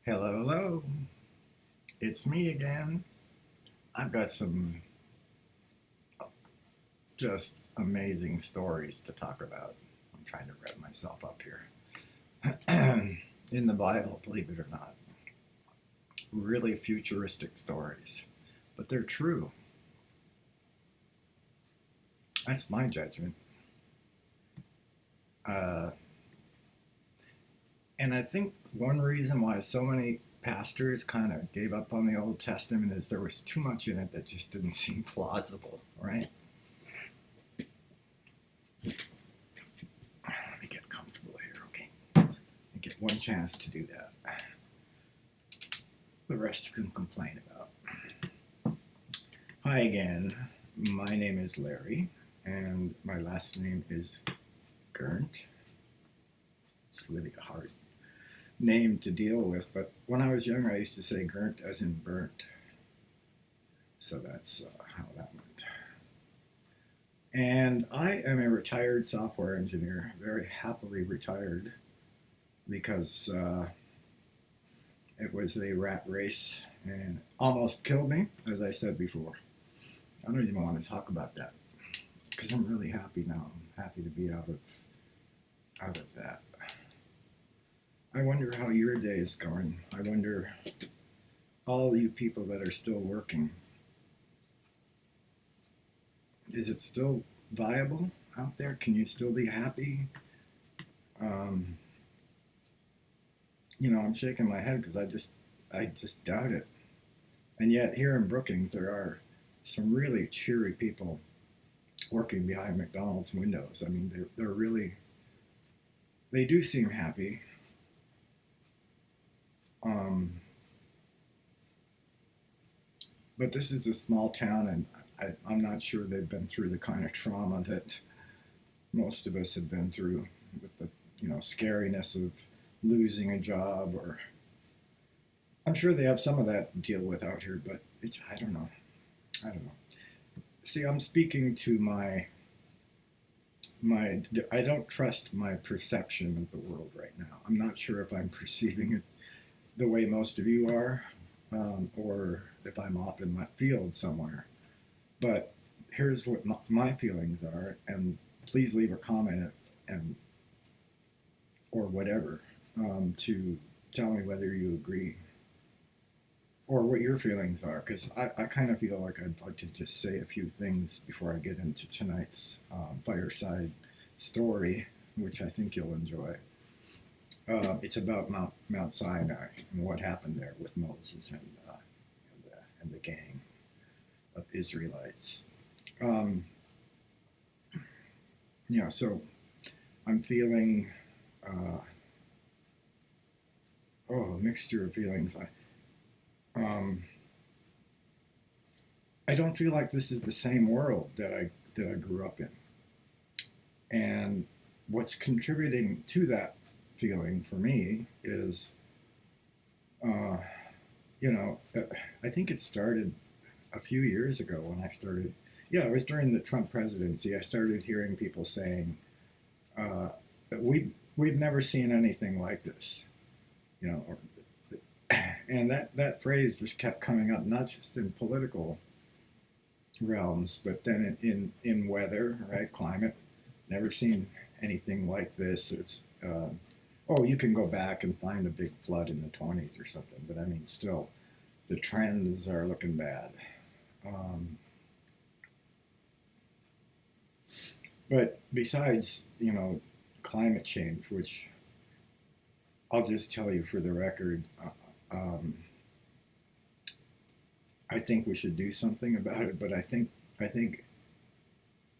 Hello, hello. It's me again. I've got some just amazing stories to talk about. I'm trying to rev myself up here. In the Bible, believe it or not, really futuristic stories, but they're true. That's my judgment. Uh, and I think one reason why so many pastors kind of gave up on the Old Testament is there was too much in it that just didn't seem plausible, right? Let me get comfortable here, okay? I get one chance to do that. The rest you can complain about. Hi again. My name is Larry, and my last name is Gerndt. It's really a hard name to deal with, but when I was younger, I used to say Gerndt as in burnt. So that's how that went. And I am a retired software engineer, very happily retired, because it was a rat race and almost killed me, as I said before. I don't even want to talk about that because I'm really happy now. I'm happy to be out of that. I wonder how your day is going. I wonder, all you people that are still working, is it still viable out there? Can you still be happy? Um, I'm shaking my head because I just doubt it. And yet here in Brookings, there are some really cheery people working behind McDonald's windows. I mean, they're really, they do seem happy. Um, but this is a small town, and I'm not sure they've been through the kind of trauma that most of us have been through with the scariness of losing a job, or I'm sure they have some of that to deal with out here, but I don't know. I don't know. See, I'm speaking to my I don't trust my perception of the world right now. I'm not sure if I'm perceiving it the way most of you are, or if I'm off in left field somewhere. But here's what my feelings are, and please leave a comment and or whatever, to tell me whether you agree or what your feelings are, because I kind of feel like I'd like to just say a few things before I get into tonight's fireside story, which I think you'll enjoy. It's about Mount Sinai and what happened there with Moses and the gang of Israelites. Um, so I'm feeling a mixture of feelings. Um, I don't feel like this is the same world that I grew up in, and what's contributing to that feeling for me is, uh, you know, uh, I think it started a few years ago when I started. Yeah, it was during the Trump presidency. I started hearing people saying that we've never seen anything like this, you know, or, and that phrase just kept coming up, not just in political realms, but then in weather, right? Climate. Never seen anything like this. Oh, you can go back and find a big flood in the 20s or something, but I mean, still, the trends are looking bad. Um, but besides, climate change, which I'll just tell you for the record, I think we should do something about it. But I think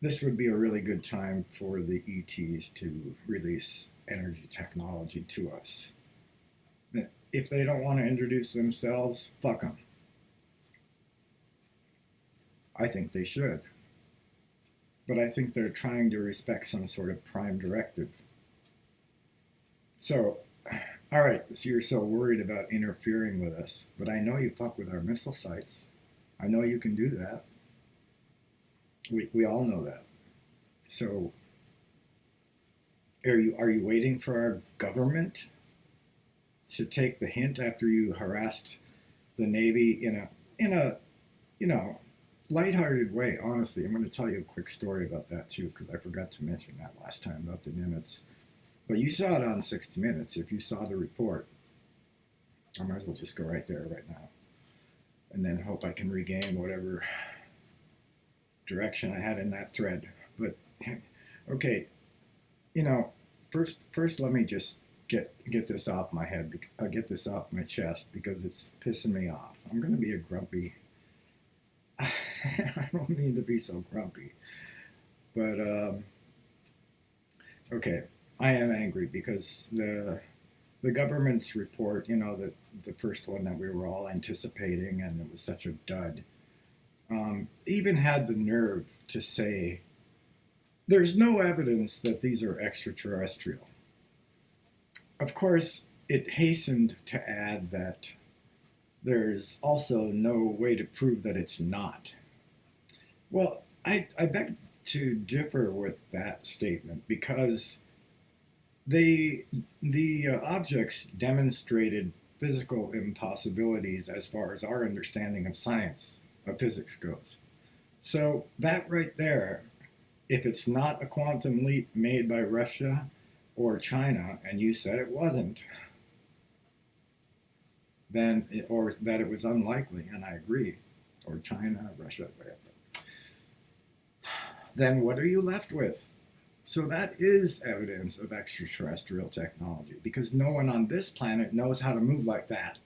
this would be a really good time for the ETs to release energy technology to us. If they don't want to introduce themselves, fuck them. I think they should. But I think they're trying to respect some sort of prime directive. So, all right, so you're so worried about interfering with us, but I know you fuck with our missile sites. I know you can do that. We all know that. So, are you waiting for our government to take the hint after you harassed the Navy in a you know lighthearted way. Honestly, I'm going to tell you a quick story about that too, because I forgot to mention that last time about the Nimitz. But you saw it on 60 Minutes. If you saw the report, I might as well just go right there right now, and then hope I can regain whatever direction I had in that thread. But okay, you know, first let me just get this off my head. Get this off my chest because it's pissing me off. I'm going to be a grumpy. I don't mean to be so grumpy, but okay, I am angry because the government's report, the first one that we were all anticipating, and it was such a dud, even had the nerve to say there's no evidence that these are extraterrestrial. Of course, it hastened to add that there's also no way to prove that it's not. Well, I beg to differ with that statement because the objects demonstrated physical impossibilities as far as our understanding of science, of physics goes. So that right there, if it's not a quantum leap made by Russia or China, and you said it wasn't, or that it was unlikely, and I agree, or China, Russia, whatever, then what are you left with? So that is evidence of extraterrestrial technology because no one on this planet knows how to move like that.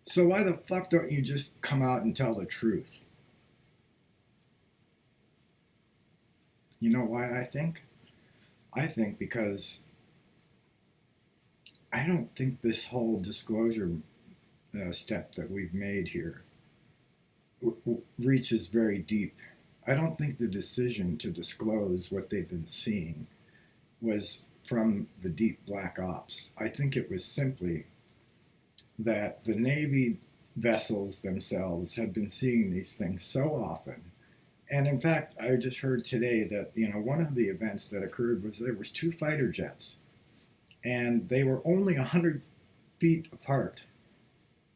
So why the fuck don't you just come out and tell the truth? You know why I think? I think because I don't think this whole disclosure step that we've made here reaches very deep. I don't think the decision to disclose what they've been seeing was from the deep black ops. I think it was simply that the Navy vessels themselves had been seeing these things so often. And in fact, I just heard today that one of the events that occurred was there was two fighter jets, and they were only 100 feet apart,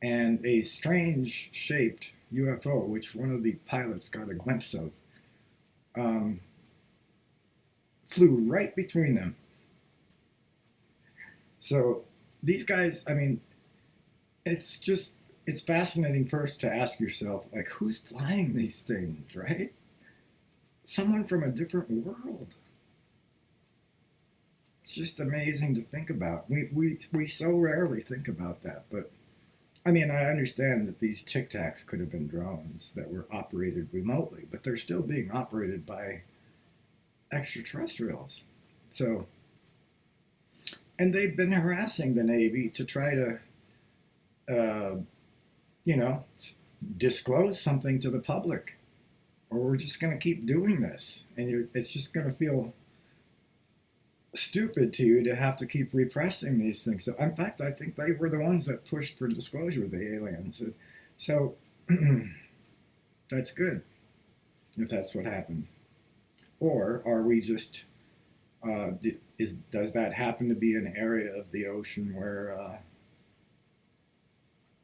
and a strange shaped UFO, which one of the pilots got a glimpse of, flew right between them. So these guys, I mean, it's fascinating first to ask yourself, like, who's flying these things, right? Someone from a different world. It's just amazing to think about. We so rarely think about that, but I mean, I understand that these Tic Tacs could have been drones that were operated remotely, but they're still being operated by extraterrestrials. So, and they've been harassing the Navy to try to, uh, you know, disclose something to the public, or we're just going to keep doing this, and it's just going to feel stupid to you to have to keep repressing these things. So, in fact, I think they were the ones that pushed for disclosure of the aliens. So that's good if that's what happened. Or are we just does that happen to be an area of the ocean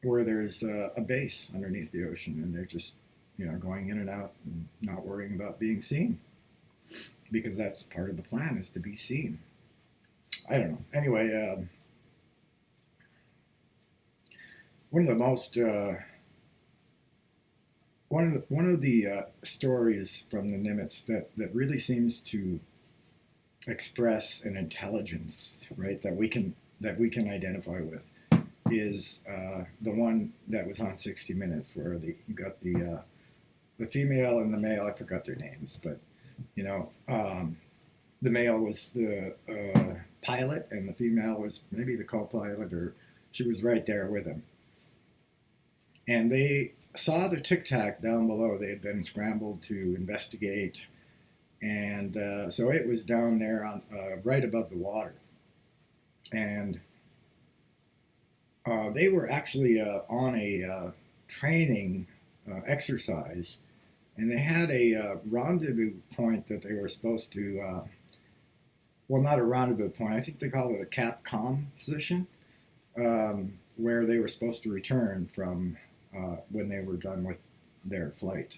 where there's a base underneath the ocean, and they're just going in and out and not worrying about being seen? Because that's part of the plan, is to be seen. I don't know. Anyway, one of the most one of the stories from the Nimitz that really seems to express an intelligence, right, that we can identify with, is the one that was on 60 Minutes, where you got the female and the male. I forgot their names, but the male was the pilot, and the female was maybe the co-pilot, or she was right there with him. And they saw the Tic Tac down below. They had been scrambled to investigate, and so it was down there on right above the water. And they were actually on a training exercise, and they had a rendezvous point that they were supposed to well, not a rendezvous point. I think they call it a Capcom position, where they were supposed to return from when they were done with their flight,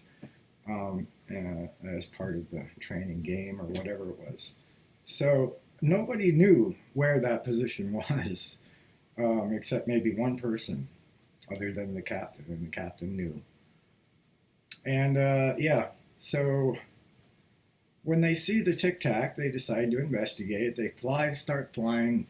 as part of the training game or whatever it was. So nobody knew where that position was, except maybe one person, other than the captain, and the captain knew. And yeah, so when they see the tic tac, they decide to investigate. They start flying,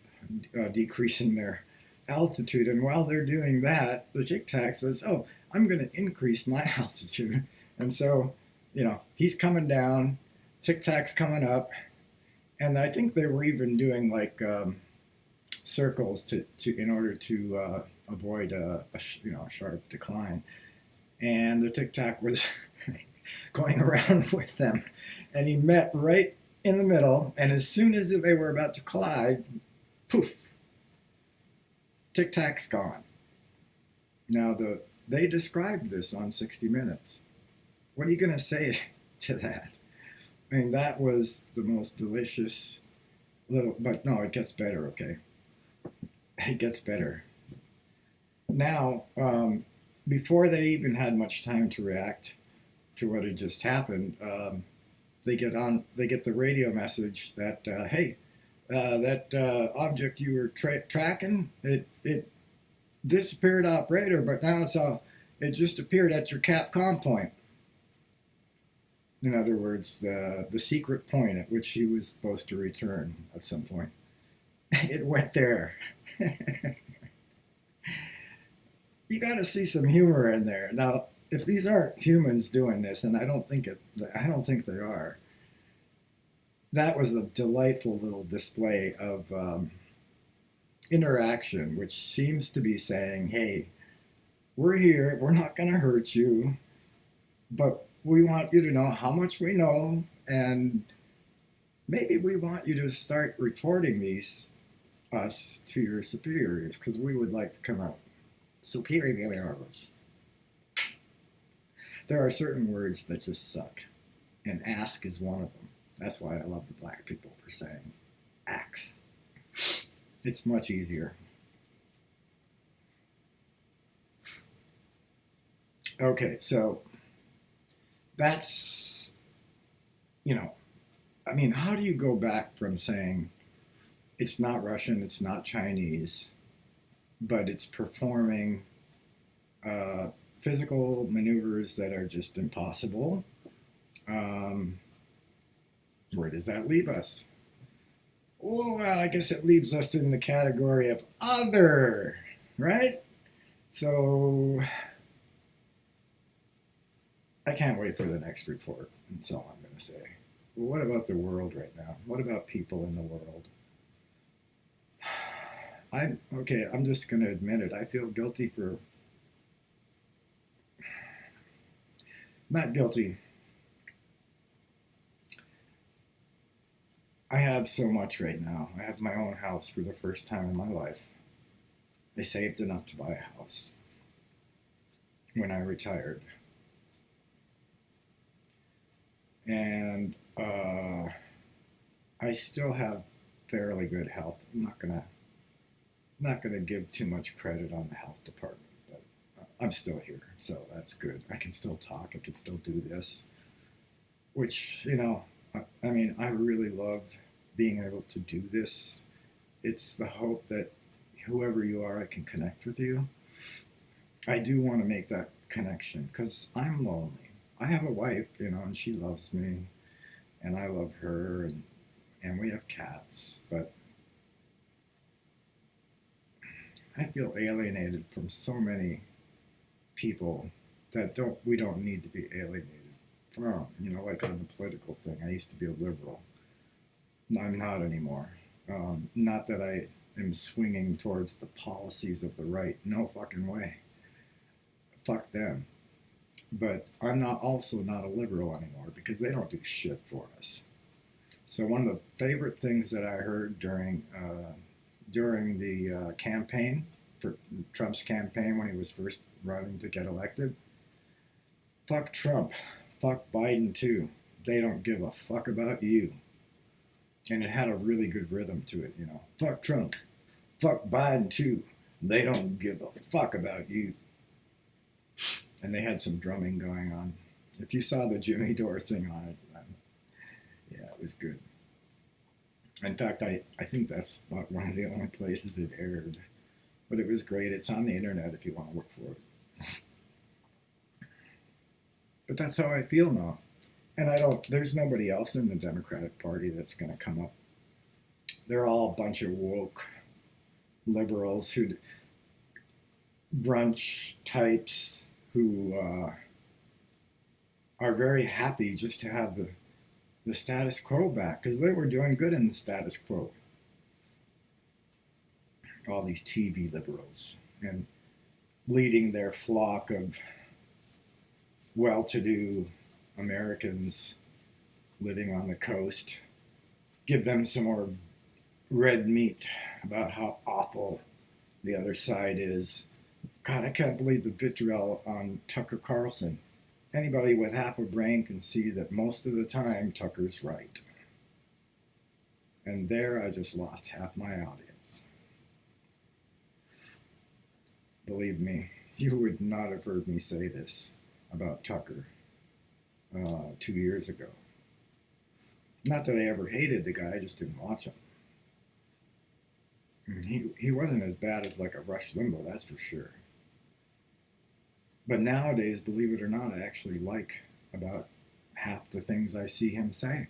decreasing their altitude. And while they're doing that, the tic tac says, "Oh, I'm going to increase my altitude." And so, he's coming down, tic tac's coming up, and I think they were even doing like circles to in order to avoid a sharp decline. And the tic tac was going around with them, and he met right in the middle. And as soon as they were about to collide, poof, tic tac's gone. Now they described this on 60 Minutes. What are you going to say to that? I mean, that was the most delicious little, but no, it gets better, okay? It gets better. Now, before they even had much time to react to what had just happened, they get the radio message that, hey, that object you were tracking, it disappeared, operator, but now it just appeared at your Capcom point. In other words, the secret point at which he was supposed to return at some point. It went there. You got to see some humor in there. Now, if these aren't humans doing this, and I don't think they are, that was a delightful little display of interaction, which seems to be saying, "Hey, we're here. We're not going to hurt you, but we want you to know how much we know, and maybe we want you to start reporting us to your superiors, because we would like to come out superiors." There are certain words that just suck, and ask is one of them. That's why I love the black people for saying axe. It's much easier. Okay, so that's, I mean, how do you go back from saying it's not Russian, it's not Chinese, but it's performing physical maneuvers that are just impossible? Where does that leave us? Oh, well, I guess it leaves us in the category of other, right? So I can't wait for the next report. That's all I'm going to say. Well, what about the world right now? What about people in the world? I'm just going to admit it. I feel guilty for, not guilty. I have so much right now. I have my own house for the first time in my life. I saved enough to buy a house when I retired. And I still have fairly good health. I'm not gonna give too much credit on the health department, but I'm still here, so that's good. I can still talk. I can still do this, which I mean, I really love being able to do this. It's the hope that whoever you are, I can connect with you. I do want to make that connection because I'm lonely. I have a wife, and she loves me, and I love her, and we have cats, but I feel alienated from so many people that we don't need to be alienated from. Like on the political thing, I used to be a liberal. I'm not anymore. Not that I am swinging towards the policies of the right. No fucking way. Fuck them. But I'm also not a liberal anymore because they don't do shit for us. So one of the favorite things that I heard during the campaign, for Trump's campaign when he was first running to get elected, fuck Trump, fuck Biden too. They don't give a fuck about you. And it had a really good rhythm to it, you know. Fuck Trump. Fuck Biden too. They don't give a fuck about you. And they had some drumming going on. If you saw the Jimmy Dore thing on it, yeah, it was good. In fact, I think that's about one of the only places it aired. But it was great. It's on the internet if you want to look for it. But that's how I feel now. And there's nobody else in the Democratic Party that's going to come up. They're all a bunch of woke liberals who brunch types who are very happy just to have the status quo back because they were doing good in the status quo. All these TV liberals and leading their flock of well-to-do Americans living on the coast, give them some more red meat about how awful the other side is. God, I can't believe the vitriol on Tucker Carlson. Anybody with half a brain can see that most of the time Tucker's right. And there I just lost half my audience. Believe me, you would not have heard me say this about Tucker 2 years ago. Not that I ever hated the guy, I just didn't watch him. He wasn't as bad as like a Rush Limbaugh, that's for sure. But nowadays, believe it or not, I actually like about half the things I see him say.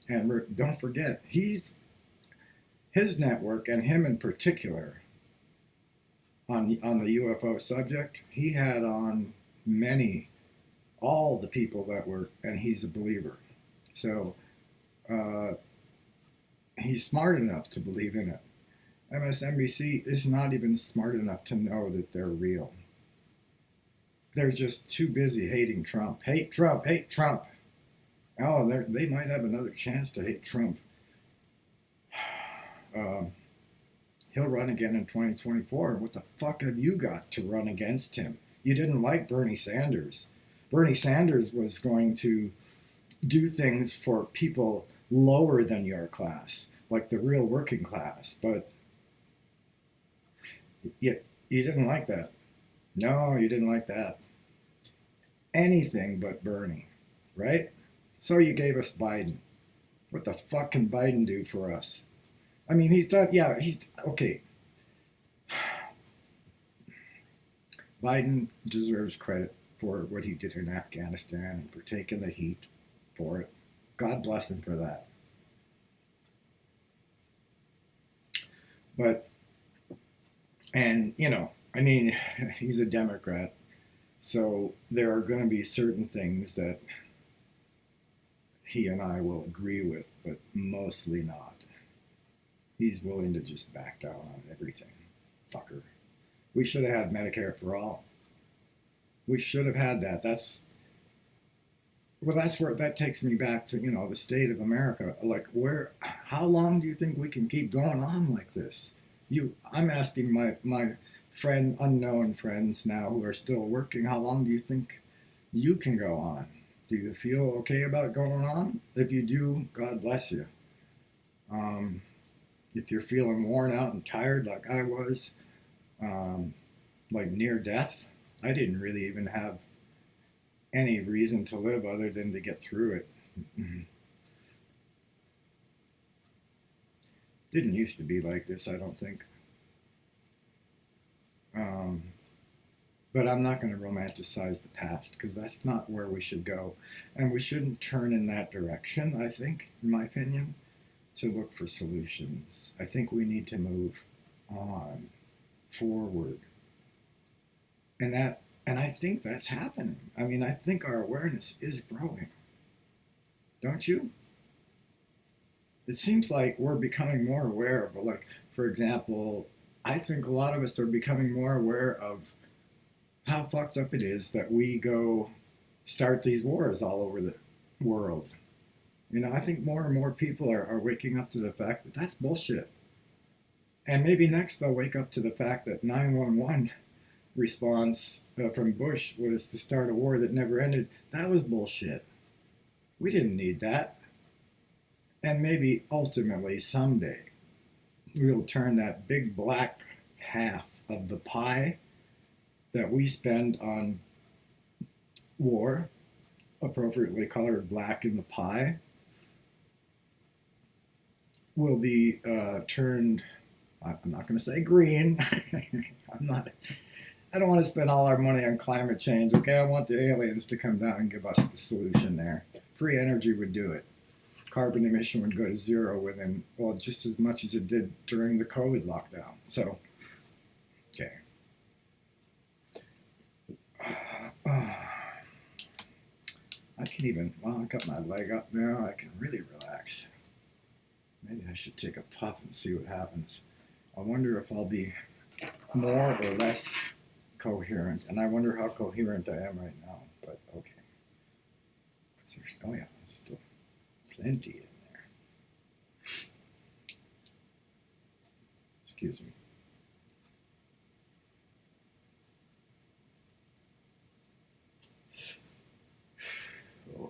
And don't forget, his network, and him in particular, on the UFO subject, he had on all the people that were, and he's a believer. So he's smart enough to believe in it. MSNBC is not even smart enough to know that they're real. They're just too busy hating Trump. Hate Trump, hate Trump. Oh, they might have another chance to hate Trump. He'll run again in 2024. What the fuck have you got to run against him? You didn't like Bernie Sanders. Bernie Sanders was going to do things for people lower than your class, like the real working class. But you didn't like that. No, you didn't like that. Anything but Bernie, right? So you gave us Biden. What the fuck can Biden do for us? I mean, he's okay. Biden deserves credit for what he did in Afghanistan and for taking the heat for it. God bless him for that. But, and, I mean, he's a Democrat, so there are going to be certain things that he and I will agree with, but mostly not. He's willing to just back down on everything. Fucker. We should have had Medicare for all. We should have had that. That's where that takes me back to, the state of America. Like, how long do you think we can keep going on like this? I'm asking my unknown friends now who are still working, how long do you think you can go on? Do you feel okay about going on? If you do, God bless you. If you're feeling worn out and tired like I was, like near death, I didn't really even have any reason to live other than to get through it. Didn't used to be like this, I don't think. But I'm not going to romanticize the past because that's not where we should go. And we shouldn't turn in that direction, I think, in my opinion, to look for solutions. I think we need to move on, forward. And I think that's happening. I mean, I think our awareness is growing. Don't you? It seems like we're becoming more aware of, like, for example, I think a lot of us are becoming more aware of how fucked up it is that we go start these wars all over the world. I think more and more people are waking up to the fact that that's bullshit. And maybe next they'll wake up to the fact that 911 response from Bush was to start a war that never ended. That was bullshit. We didn't need that. And maybe ultimately someday we'll turn that big black half of the pie that we spend on war, appropriately colored black in the pie, will be turned. I'm not going to say green. I'm not. I don't want to spend all our money on climate change. Okay, I want the aliens to come down and give us the solution there. Free energy would do it. Carbon emission would go to zero within, well, just as much as it did during the COVID lockdown. So, okay. I can even, well, I got my leg up now. I can really relax. Maybe I should take a puff and see what happens. I wonder if I'll be more or less coherent. And I wonder how coherent I am right now. But okay. Oh, yeah, there's still plenty in there. Excuse me.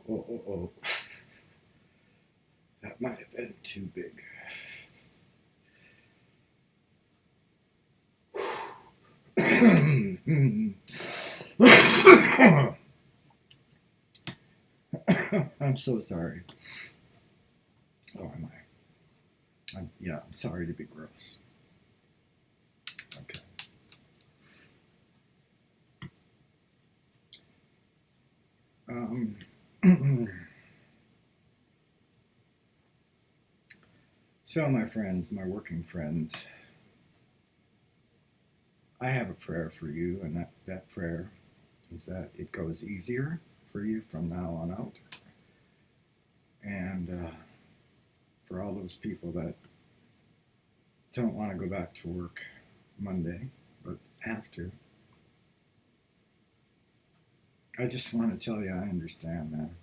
Oh. That might have been too big. I'm so sorry. Oh, am I? I'm sorry to be gross. Okay. So, my friends, my working friends, I have a prayer for you, and that prayer is that it goes easier for you from now on out. And for all those people that don't want to go back to work Monday, but have to, I just want to tell you I understand, man.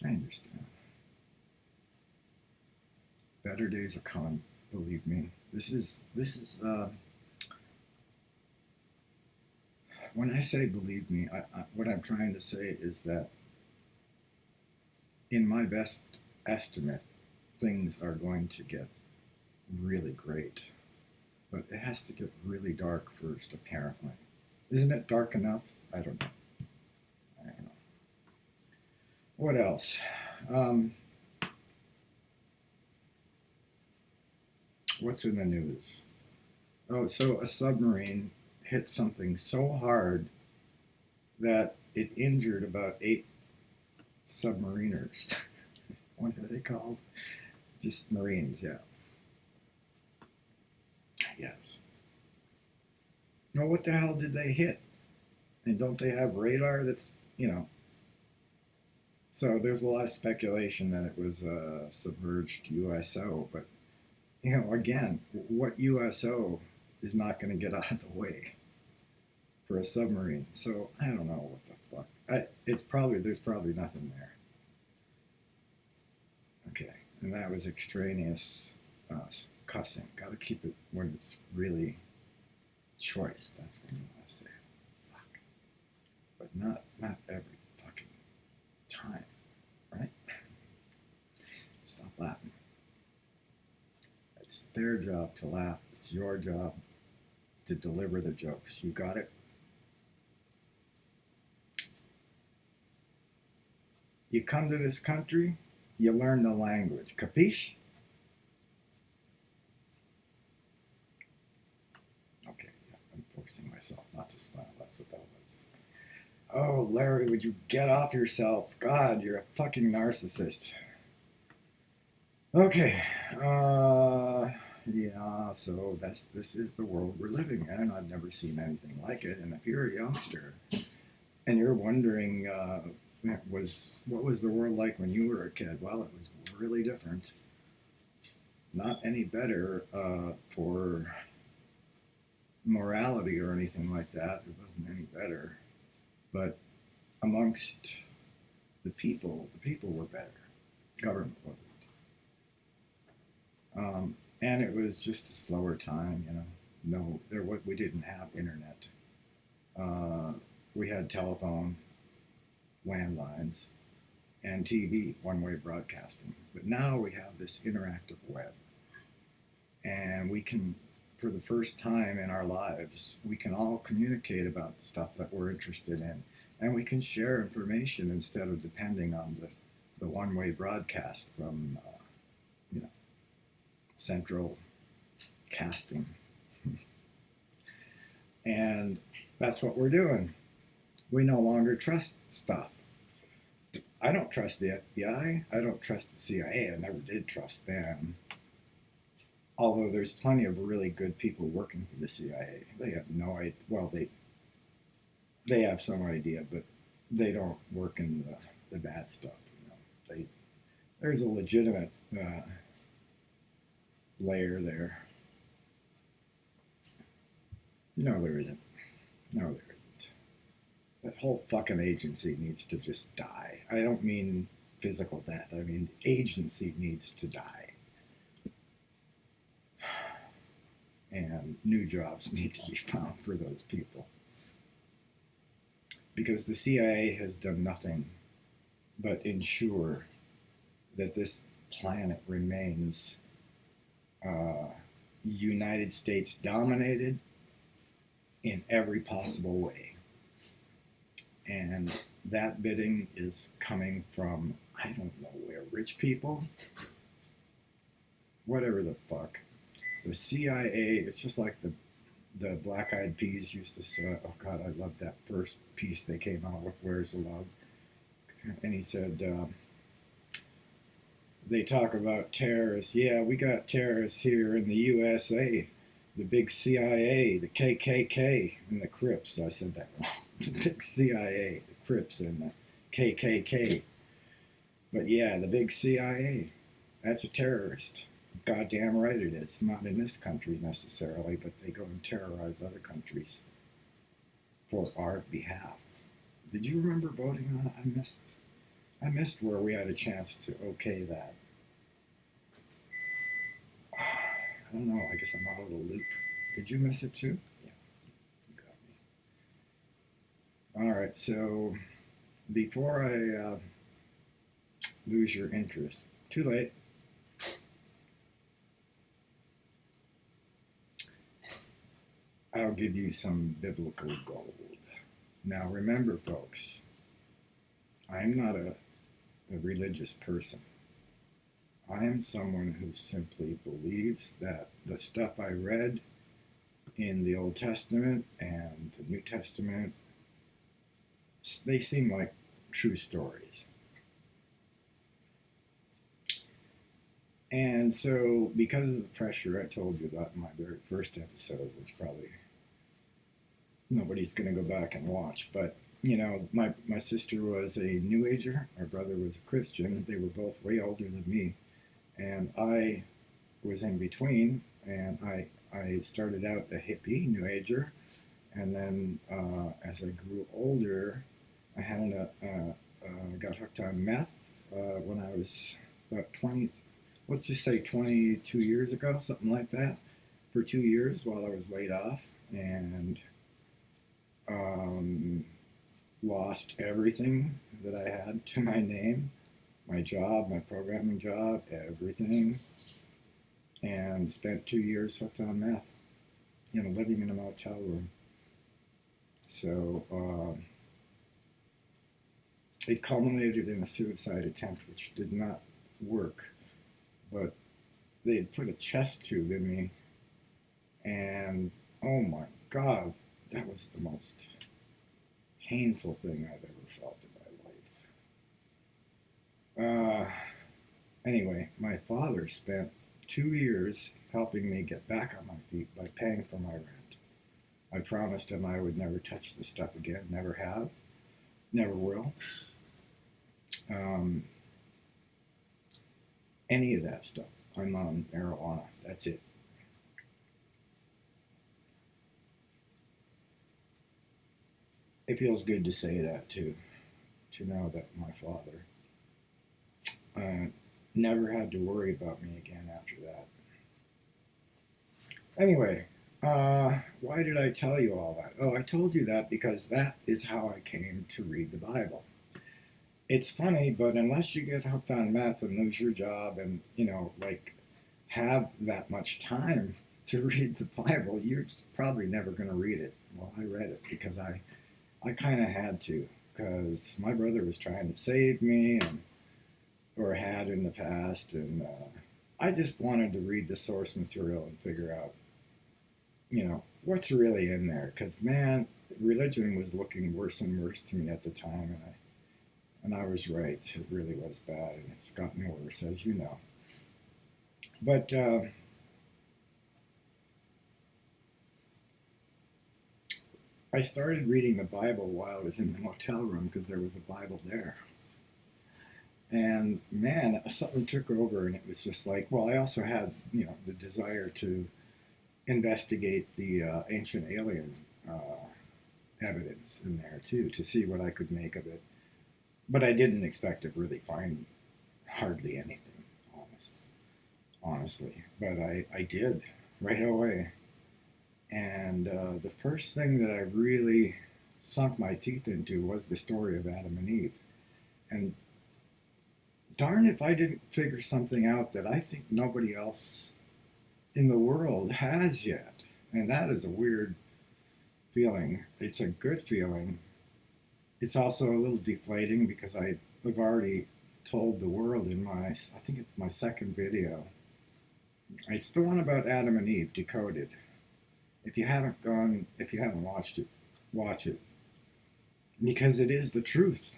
I understand. Better days are coming, believe me. This is when I say believe me, what I'm trying to say is that in my best estimate, things are going to get really great. But it has to get really dark first, apparently. Isn't it dark enough? I don't know. What else? What's in the news? Oh, so a submarine hit something so hard that it injured about 8 submariners. What are they called? Just Marines, yeah. Yes. Well, what the hell did they hit? And don't they have radar that's. So there's a lot of speculation that it was a submerged USO, but, again, what USO is not going to get out of the way for a submarine? So I don't know what the fuck. There's probably nothing there. Okay, and that was extraneous cussing. Got to keep it when it's really choice. That's when you want to say fuck, but not every fucking time, right? Stop laughing. It's their job to laugh. It's your job to deliver the jokes. You got it? You come to this country, you learn the language. Capiche? Okay, yeah, I'm forcing myself not to smile. That's what that was. Oh, Larry, would you get off yourself? God, you're a fucking narcissist. Okay, yeah, so this is the world we're living in, and I've never seen anything like it. And if you're a youngster and you're wondering, what was the world like when you were a kid? Well, it was really different. Not any better for morality or anything like that. It wasn't any better. But amongst the people were better. Government wasn't. And it was just a slower time. No, we didn't have internet. We had telephone, landlines, and TV, one-way broadcasting. But now we have this interactive web, and we can, for the first time in our lives, we can all communicate about stuff that we're interested in, and we can share information instead of depending on the one-way broadcast from central casting. And that's what we're doing. We no longer trust stuff. I don't trust the FBI. I don't trust the CIA. I never did trust them. Although there's plenty of really good people working for the CIA. They have no idea. Well, they have some idea, but they don't work in the bad stuff. There's a legitimate layer there. No, there isn't. No, there isn't. That whole fucking agency needs to just die. I don't mean physical death. I mean the agency needs to die. And new jobs need to be found for those people. Because the CIA has done nothing but ensure that this planet remains United States dominated in every possible way. And that bidding is coming from, I don't know where, rich people? Whatever the fuck. The CIA, it's just like the Black Eyed Peas used to say, oh God, I love that first piece they came out with, Where's the Love? And he said, they talk about terrorists. Yeah, we got terrorists here in the USA. The big CIA, the KKK, and the Crips. I said that wrong. The big CIA, the Crips, and the KKK. But yeah, the big CIA, that's a terrorist. Goddamn right it is. Not in this country necessarily, but they go and terrorize other countries for our behalf. Did you remember voting on it? I missed where we had a chance to okay that. I don't know. I guess I'm out of the loop. Did you miss it too? Yeah, you got me. All right. So before I lose your interest, too late. I'll give you some biblical gold. Now remember, folks, I'm not a religious person. I am someone who simply believes that the stuff I read in the Old Testament and the New Testament, they seem like true stories. And so, because of the pressure I told you about in my very first episode, which probably nobody's going to go back and watch, but my sister was a New Ager, my brother was a Christian. They were both way older than me, and I was in between. And I started out a hippie, New Ager, and then as I grew older, I had got hooked on meth when I was about 20. Let's just say 22 years ago, something like that, for 2 years while I was laid off, and lost everything that I had to my name, my job, my programming job, everything, and spent 2 years hooked on meth, living in a motel room. So it culminated in a suicide attempt, which did not work. But they had put a chest tube in me, and oh my God, that was the most painful thing I've ever felt in my life. Anyway, my father spent 2 years helping me get back on my feet by paying for my rent. I promised him I would never touch the stuff again, never have, never will. Any of that stuff. I'm on marijuana. That's it. It feels good to say that too, to know that my father never had to worry about me again after that. Anyway, why did I tell you all that? Oh, I told you that because that is how I came to read the Bible. it's funny, but unless you get hooked on meth and lose your job and, like have that much time to read the Bible, you're probably never going to read it. Well, I read it because I kind of had to, because my brother was trying to save me, or had in the past, and I just wanted to read the source material and figure out, what's really in there. Because man, religion was looking worse and worse to me at the time, and I was right. It really was bad, and it's gotten worse, as you know. But I started reading the Bible while I was in the motel room because there was a Bible there. And man, something took over, and it was just like, well, I also had, the desire to investigate the ancient alien evidence in there too, to see what I could make of it. But I didn't expect to really find hardly anything, honestly. But I did right away. And the first thing that I really sunk my teeth into was the story of Adam and Eve. And darn if I didn't figure something out that I think nobody else in the world has yet. And that is a weird feeling. It's a good feeling. It's also a little deflating because I've already told the world in I think it's my second video. It's the one about Adam and Eve, Decoded. If you haven't watched it, watch it. Because it is the truth.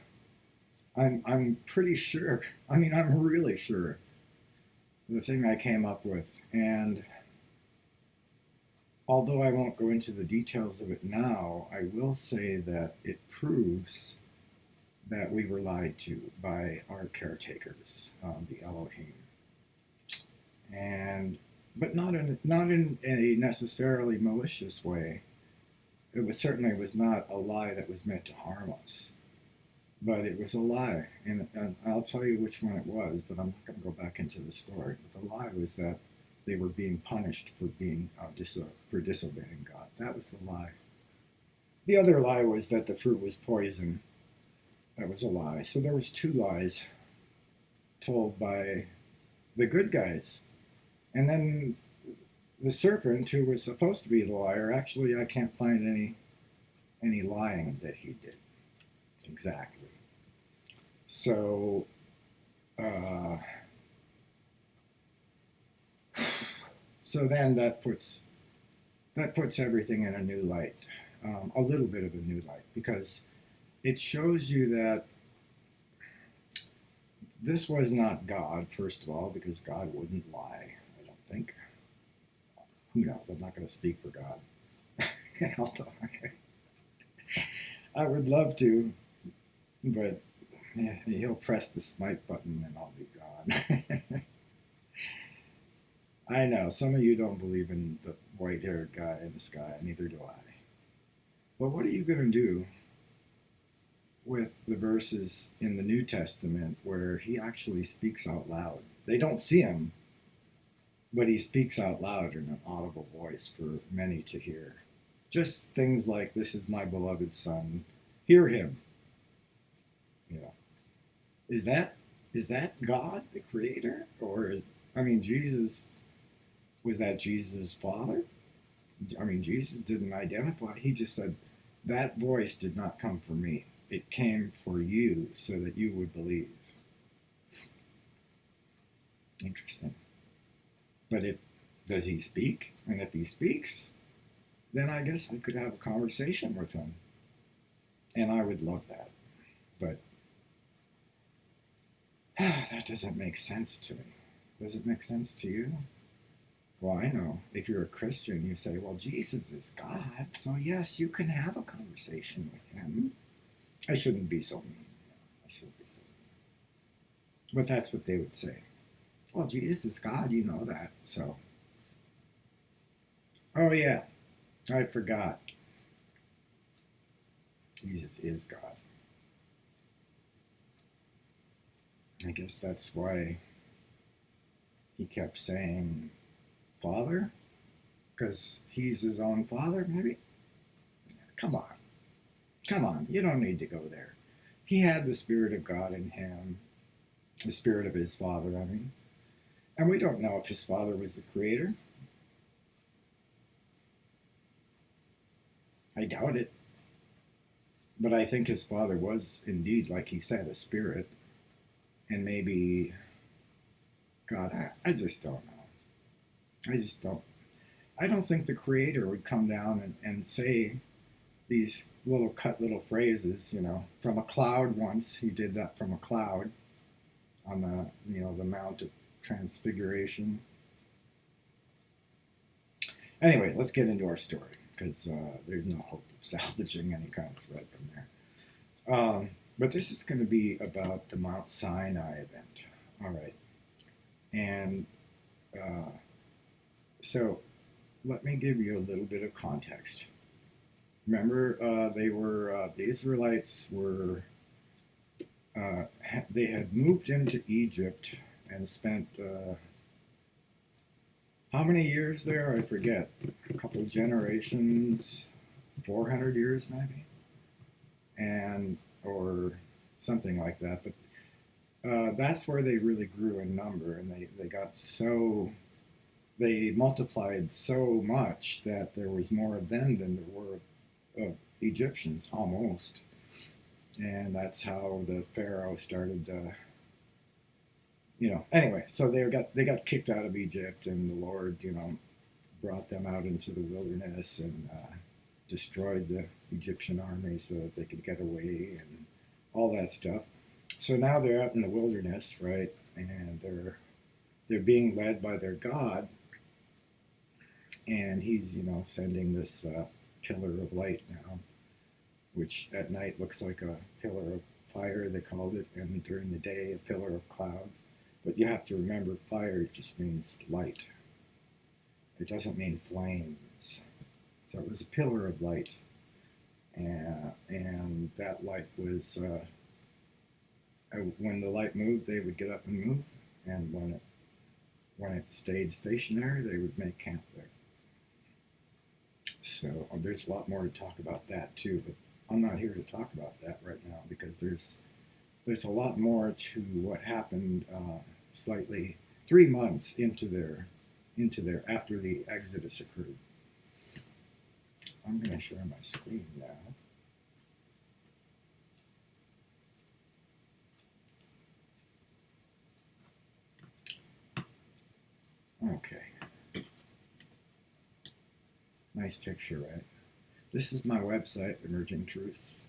I'm pretty sure. I mean, I'm really sure the thing I came up with. And although I won't go into the details of it now, I will say that it proves that we were lied to by our caretakers, the Elohim, and but not in a necessarily malicious way. It was not a lie that was meant to harm us, but it was a lie, and I'll tell you which one it was. But I'm not going to go back into the story. But the lie was that they were being punished for for disobeying God. That was the lie. The other lie was that the fruit was poison. That was a lie. So there was two lies told by the good guys. And then the serpent, who was supposed to be the liar, actually I can't find any lying that he did. Exactly. So so then that puts everything in a new light, a little bit of a new light, because it shows you that this was not God, first of all, because God wouldn't lie, I don't think. Who knows? I'm not going to speak for God. Although I would love to, but yeah, he'll press the smite button and I'll be gone. I know, some of you don't believe in the white-haired guy in the sky, neither do I. But what are you going to do with the verses in the New Testament where he actually speaks out loud? They don't see him, but he speaks out loud in an audible voice for many to hear. Just things like, "This is my beloved son, hear him." You know, is that God, the creator? Or Jesus, was that Jesus' father? Jesus didn't identify. He just said, "That voice did not come from me. It came for you so that you would believe." Interesting. But does he speak? And if he speaks, then I guess I could have a conversation with him. And I would love that. But that doesn't make sense to me. Does it make sense to you? Well, I know. If you're a Christian, you say, "Well, Jesus is God, so yes, you can have a conversation with him." I shouldn't be so mean. I shouldn't be so mean. But that's what they would say. "Well, Jesus is God, you know that, so." Oh, yeah, I forgot. Jesus is God. I guess that's why he kept saying Father, because he's his own father, maybe? Come on. Come on. You don't need to go there. he had the Spirit of God in him, the Spirit of his Father, I mean. And we don't know if his Father was the Creator. I doubt it. But I think his Father was indeed, like he said, a spirit. And maybe God, I just don't know. I just don't. I don't think the Creator would come down and say these little phrases, from a cloud once. He did that from a cloud on the Mount of Transfiguration. Anyway, let's get into our story because there's no hope of salvaging any kind of thread from there. But this is going to be about the Mount Sinai event. All right. And so let me give you a little bit of context. Remember, the Israelites were they had moved into Egypt and spent how many years there? I forget. A couple generations, 400 years maybe, and or something like that. But that's where they really grew in number, and they multiplied so much that there was more of them than there were of Egyptians, almost. And that's how the Pharaoh started. Anyway, so they got kicked out of Egypt, and the Lord, brought them out into the wilderness and destroyed the Egyptian army so that they could get away and all that stuff. So now they're out in the wilderness, right? And they're being led by their God, and he's sending this pillar of light now, which at night looks like a pillar of fire, they called it, and during the day a pillar of cloud. But you have to remember, fire just means light. It doesn't mean flames. So it was a pillar of light, and that light was when the light moved, they would get up and move, and when it stayed stationary, they would make camp there. So there's a lot more to talk about that too, but I'm not here to talk about that right now because there's a lot more to what happened slightly 3 months into their after the Exodus occurred. I'm going to share my screen now. Okay. Nice picture, right? This is my website, Emerging Truths.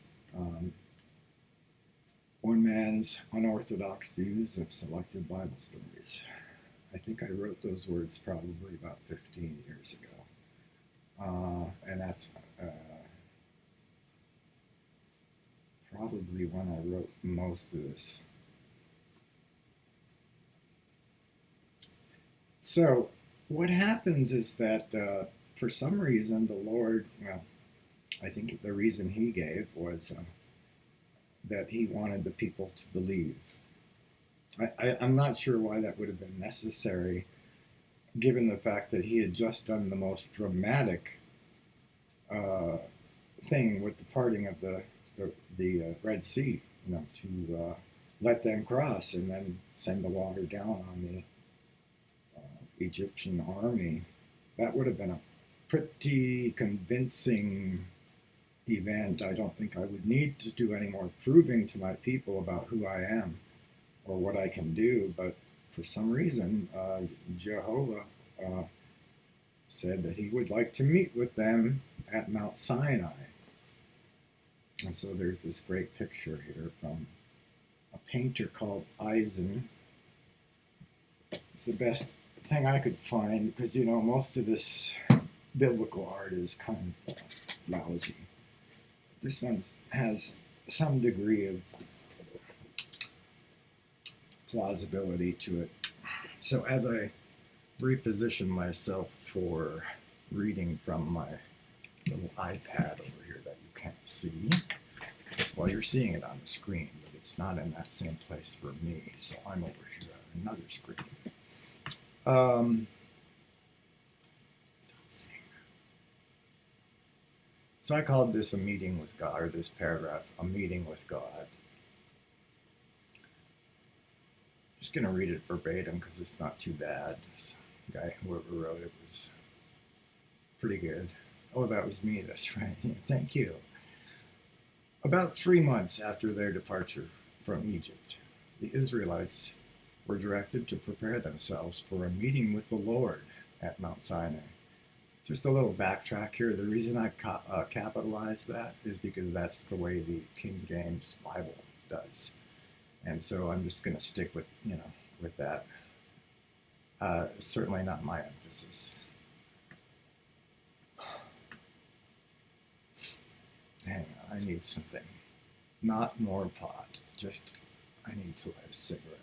One man's unorthodox views of selected Bible stories. I think I wrote those words probably about 15 years ago. And that's probably when I wrote most of this. So what happens is that for some reason the Lord, I think the reason he gave was that he wanted the people to believe. I'm not sure why that would have been necessary, given the fact that he had just done the most dramatic thing with the parting of the Red Sea, to let them cross and then send the water down on the Egyptian army. That would have been a pretty convincing event. I don't think I would need to do any more proving to my people about who I am or what I can do, but for some reason, Jehovah said that he would like to meet with them at Mount Sinai. And so there's this great picture here from a painter called Eisen. It's the best thing I could find because, most of this biblical art is kind of lousy. This one has some degree of plausibility to it. So as I reposition myself for reading from my little iPad over here that you can't see, well, you're seeing it on the screen, but it's not in that same place for me, so I'm over here on another screen. So I called this a meeting with God, or this paragraph, a meeting with God. just going to read it verbatim because it's not too bad. This guy, whoever wrote it, was pretty good. Oh, that was me. That's right. Thank you. About 3 months after their departure from Egypt, the Israelites were directed to prepare themselves for a meeting with the Lord at Mount Sinai. Just a little backtrack here. The reason I capitalized that is because that's the way the King James Bible does. And so I'm just going to stick with, with that. Certainly not my emphasis. Hang on, I need something. Not more pot. Just, I need to light a cigarette.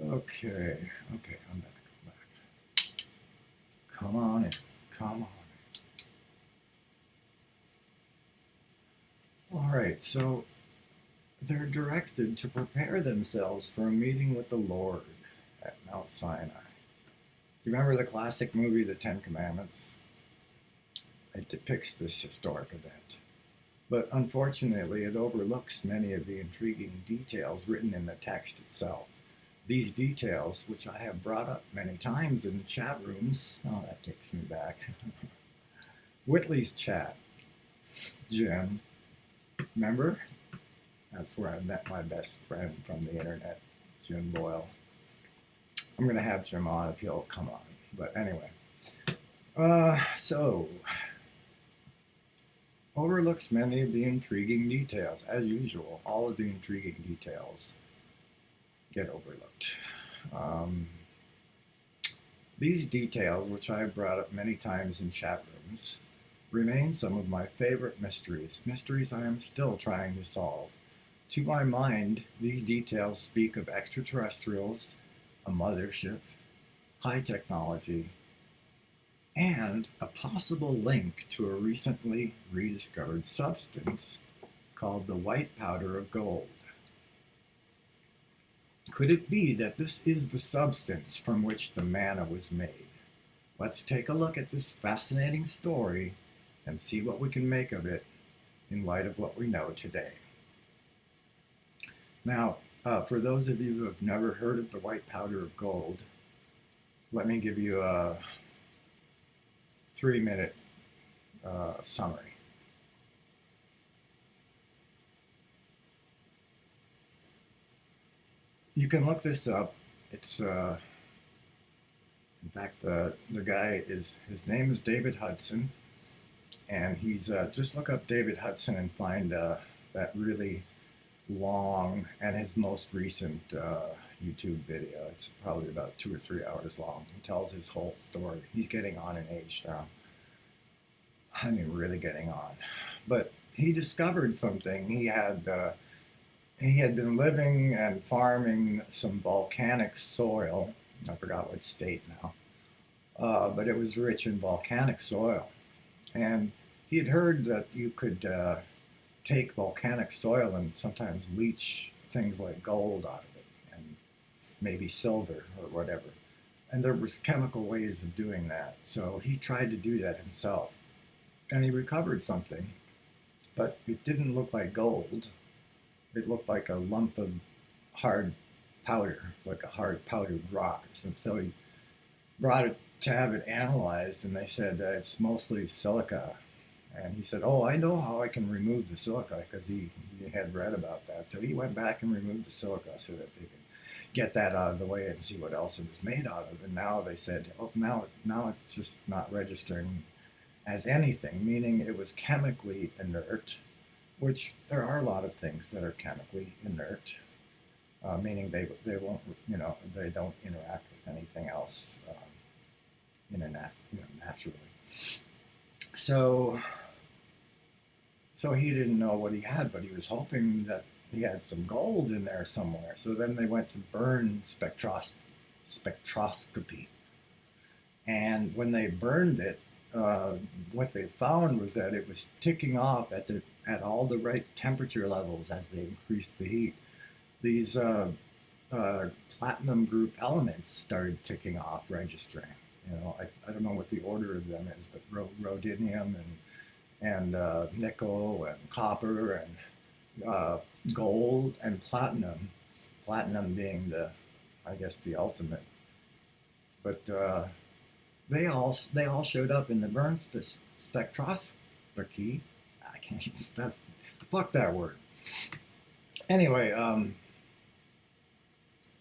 Okay, I'm back. Come on in, come on in. All right, so they're directed to prepare themselves for a meeting with the Lord at Mount Sinai. You remember the classic movie, The Ten Commandments? It depicts this historic event. But unfortunately, it overlooks many of the intriguing details written in the text itself. These details, which I have brought up many times in chat rooms, oh, that takes me back. Whitley's chat. Jim, remember? That's where I met my best friend from the internet, Jim Boyle. I'm going to have Jim on if he'll come on. But anyway, so overlooks many of the intriguing details. As usual, all of the intriguing details get overlooked. These details, which I've brought up many times in chat rooms, remain some of my favorite mysteries I am still trying to solve. To my mind, these details speak of extraterrestrials, a mothership, high technology, and a possible link to a recently rediscovered substance called the white powder of gold. Could it be that this is the substance from which the manna was made? Let's take a look at this fascinating story and see what we can make of it in light of what we know today. Now, for those of you who have never heard of the white powder of gold, let me give you a 3-minute summary. You can look this up. It's, in fact, the guy his name is David Hudson, and he's, just look up David Hudson and find that really long and his most recent YouTube video. It's probably about 2 or 3 hours long. He tells his whole story. He's getting on in age now. I mean, really getting on. But he discovered something. He had been living and farming some volcanic soil. I forgot what state now. But it was rich in volcanic soil. And he had heard that you could take volcanic soil and sometimes leach things like gold out of it and maybe silver or whatever. And there was chemical ways of doing that. So he tried to do that himself. And he recovered something, but it didn't look like gold. It looked like a lump of hard powder, like a hard powdered rock. So he brought it to have it analyzed, and they said it's mostly silica. And he said, oh, I know how I can remove the silica, because he had read about that. So he went back and removed the silica so that they could get that out of the way and see what else it was made out of. And now they said, oh, now it's just not registering as anything, meaning it was chemically inert, which there are a lot of things that are chemically inert, meaning they won't, they don't interact with anything else naturally. So he didn't know what he had, but he was hoping that he had some gold in there somewhere. So then they went to burn spectroscopy. And when they burned it, what they found was that it was ticking off at all the right temperature levels as they increased the heat. These platinum group elements started ticking off, registering. I don't know what the order of them is, but rhodium and nickel and copper and gold and platinum. Platinum being I guess, the ultimate. But they all showed up in the burn spectroscopy. I can't use that. Fuck that word. Anyway,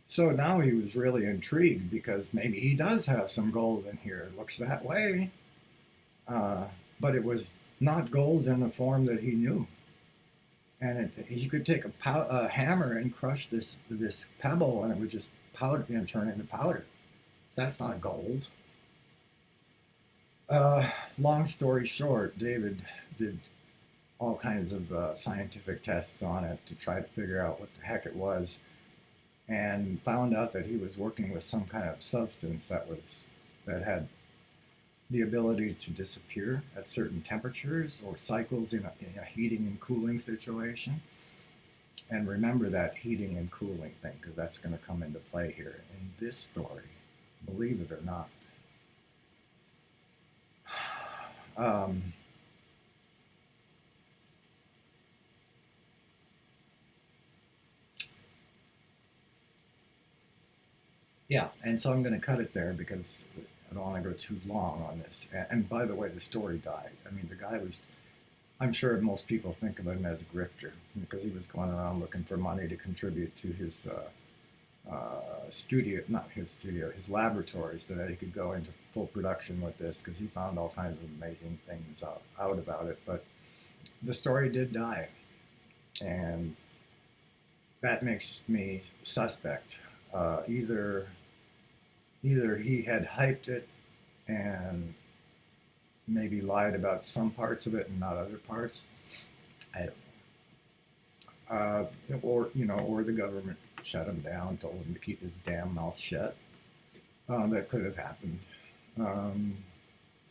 so now he was really intrigued because maybe he does have some gold in here. It looks that way. But it was not gold in the form that he knew. And he could take a hammer and crush this pebble, and it would just powder and turn into powder. So that's not gold. Long story short, David did all kinds of scientific tests on it to try to figure out what the heck it was, and found out that he was working with some kind of substance that had the ability to disappear at certain temperatures or cycles in a heating and cooling situation. And remember that heating and cooling thing, because that's going to come into play here in this story, believe it or not. Yeah, and so I'm going to cut it there because I don't want to go too long on this. And by the way, the story died. I mean, the guy was, I'm sure most people think of him as a grifter because he was going around looking for money to contribute to his studio, not his studio, his laboratory, so that he could go into full production with this, because he found all kinds of amazing things out about it. But the story did die, and that makes me suspect. Either he had hyped it and maybe lied about some parts of it and not other parts. I don't know. Or the government shut him down, told him to keep his damn mouth shut. That could have happened.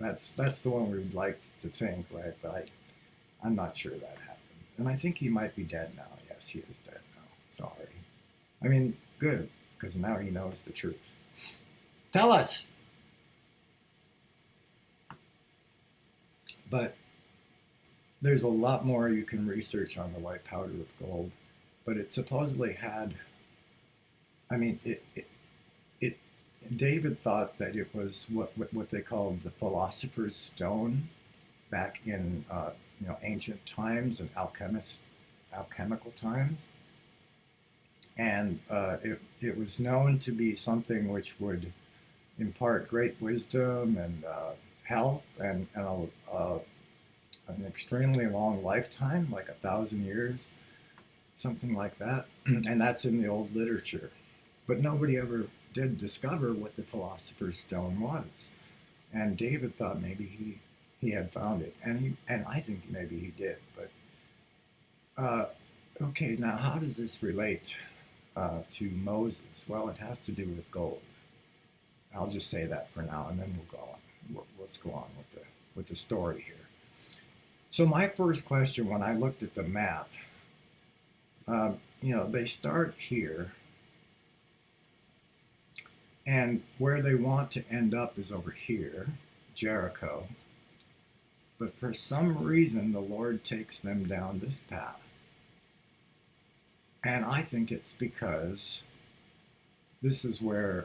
That's the one we'd like to think, right? But I'm not sure that happened. And I think he might be dead now. Yes, he is dead now. Sorry. I mean, good, because now he knows the truth. Tell us! But there's a lot more you can research on the white powder of gold. But it supposedly had, I mean, David thought that it was what they called the philosopher's stone back in ancient times and alchemical times, and it was known to be something which would impart great wisdom and health and an extremely long lifetime, like 1,000 years, something like that, and that's in the old literature. But nobody ever did discover what the philosopher's stone was. And David thought maybe he had found it, and I think maybe he did. But okay, now how does this relate to Moses? Well, it has to do with gold. I'll just say that for now, and then we'll go on. Let's go on with the story here. So my first question when I looked at the map, they start here, and where they want to end up is over here, Jericho. But for some reason, the Lord takes them down this path. And I think it's because this is where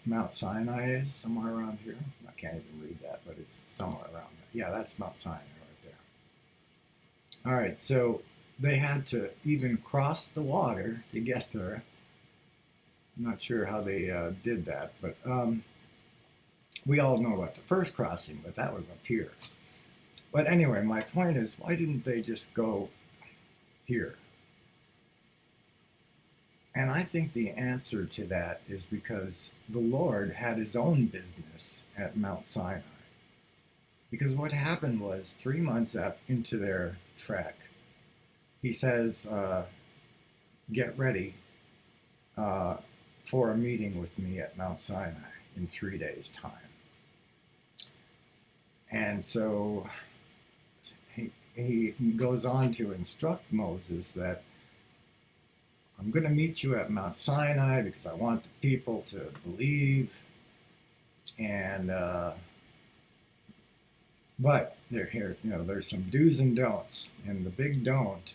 Mount Sinai is, somewhere around here. I can't even read that, but it's somewhere around there. Yeah, that's Mount Sinai right there. All right, so they had to even cross the water to get there. I'm not sure how they did that, but we all know about the first crossing, but that was up here. But anyway, my point is, why didn't they just go here? And I think the answer to that is because the Lord had his own business at Mount Sinai. Because what happened was 3 months up into their trek, he says, get ready for a meeting with me at Mount Sinai in 3 days' time. And so he goes on to instruct Moses that I'm going to meet you at Mount Sinai because I want the people to believe And but there here, there's some do's and don'ts, and the big don't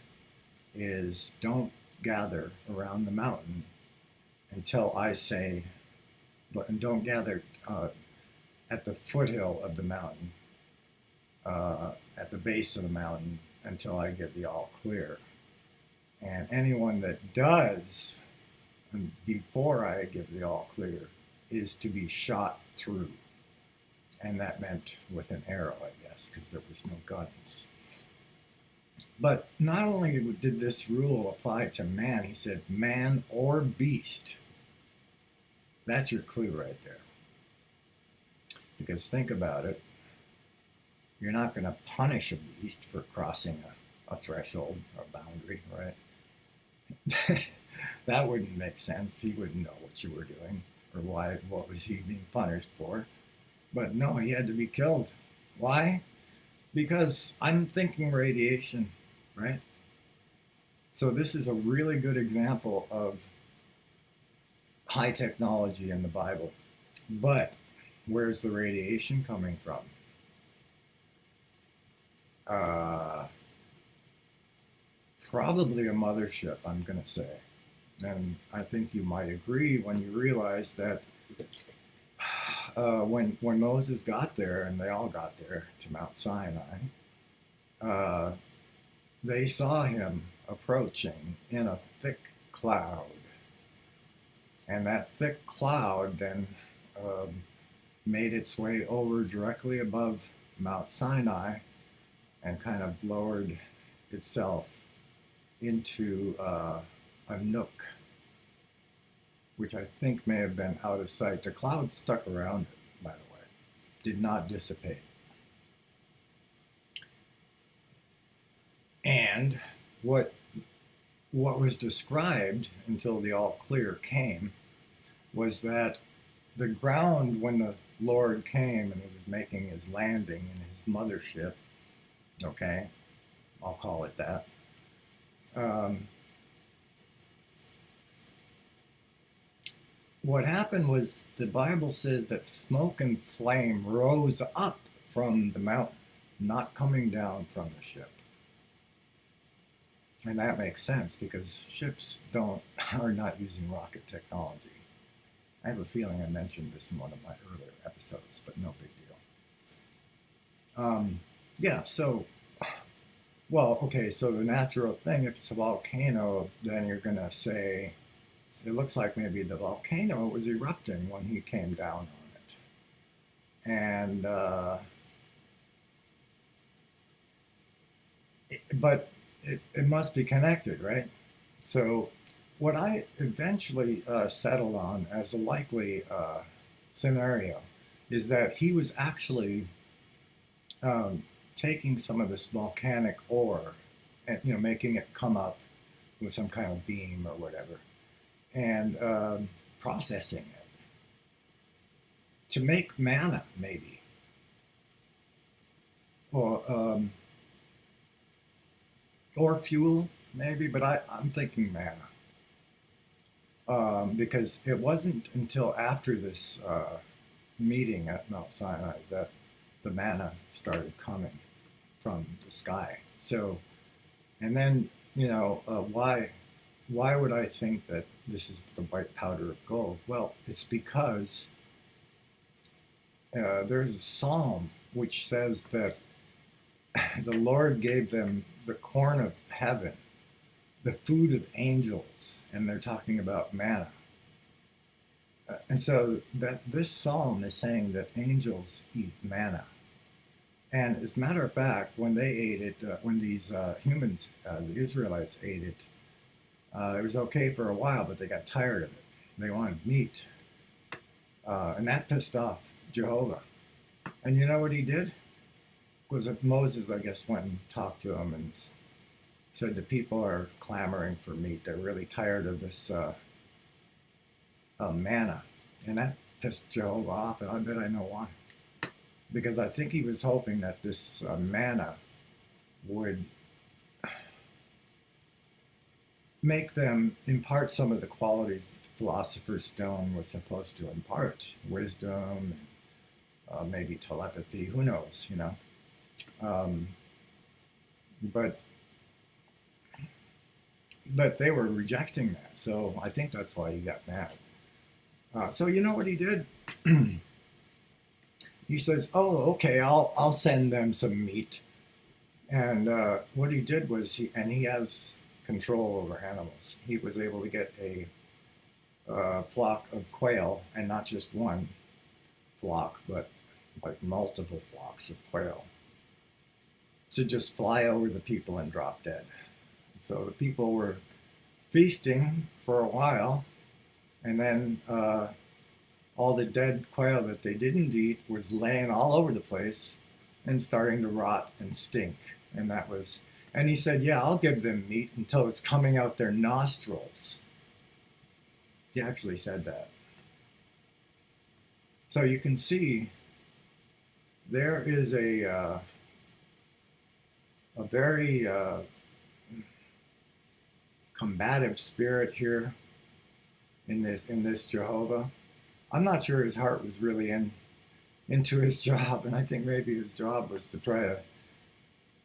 is don't gather around the mountain until I say, and don't gather at the foothill of the mountain, at the base of the mountain, until I give the all clear. And anyone that does, and before I give the all clear, is to be shot through. And that meant with an arrow, I guess, because there was no guns. But not only did this rule apply to man, he said man or beast. That's your clue right there. Because think about it, you're not going to punish a beast for crossing a threshold or boundary, right? That wouldn't make sense. He wouldn't know what you were doing or what was he being punished for. But no, he had to be killed. Why? Because I'm thinking radiation, right? So this is a really good example of high technology in the Bible. But where's the radiation coming from? Probably a mothership, I'm going to say. And I think you might agree when you realize that when Moses got there, and they all got there to Mount Sinai, they saw him approaching in a thick cloud. And that thick cloud then made its way over directly above Mount Sinai and kind of lowered itself into a nook, which I think may have been out of sight. The cloud stuck around it, by the way, did not dissipate. And what was described until the all clear came was that the ground, when the Lord came and he was making his landing in his mothership, okay, I'll call it that, what happened was the Bible says that smoke and flame rose up from the mountain, not coming down from the ship. And that makes sense because ships are not using rocket technology. I have a feeling I mentioned this in one of my earlier episodes, but no big deal. Yeah, so, well, okay, so the natural thing, if it's a volcano, then you're going to say, it looks like maybe the volcano was erupting when he came down on it. And, but it must be connected, right? So what I eventually settled on as a likely scenario is that he was actually taking some of this volcanic ore and making it come up with some kind of beam or whatever, and processing it to make manna, maybe, or fuel, maybe. But I'm thinking manna. Because it wasn't until after this meeting at Mount Sinai that the manna started coming from the sky. So, and then, why would I think that this is the white powder of gold? Well, it's because there's a psalm which says that the Lord gave them the corn of heaven, the food of angels, and they're talking about manna. And so that this psalm is saying that angels eat manna. And as a matter of fact, when they ate it, when these humans, the Israelites ate it, it was okay for a while, but they got tired of it. They wanted meat. And that pissed off Jehovah. And you know what he did? Was that Moses, I guess, went and talked to him and said the people are clamoring for meat. They're really tired of this manna. And that pissed Jehovah off, and I bet I know why. Because I think he was hoping that this manna would make them impart some of the qualities that the philosopher's stone was supposed to impart. Wisdom, maybe telepathy, who knows, you know. Um, but they were rejecting that, so I think that's why he got mad. So you know what he did? He says, "Oh, okay, I'll send them some meat." And what he did was he has control over animals. He was able to get a flock of quail, and not just one flock, but like multiple flocks of quail, to just fly over the people and drop dead. So the people were feasting for a while, and then all the dead quail that they didn't eat was laying all over the place and starting to rot and stink. And that was, and he said, "Yeah, I'll give them meat until it's coming out their nostrils." He actually said that. So you can see there is a very combative spirit here in this Jehovah. I'm not sure his heart was really into his job, and I think maybe his job was to try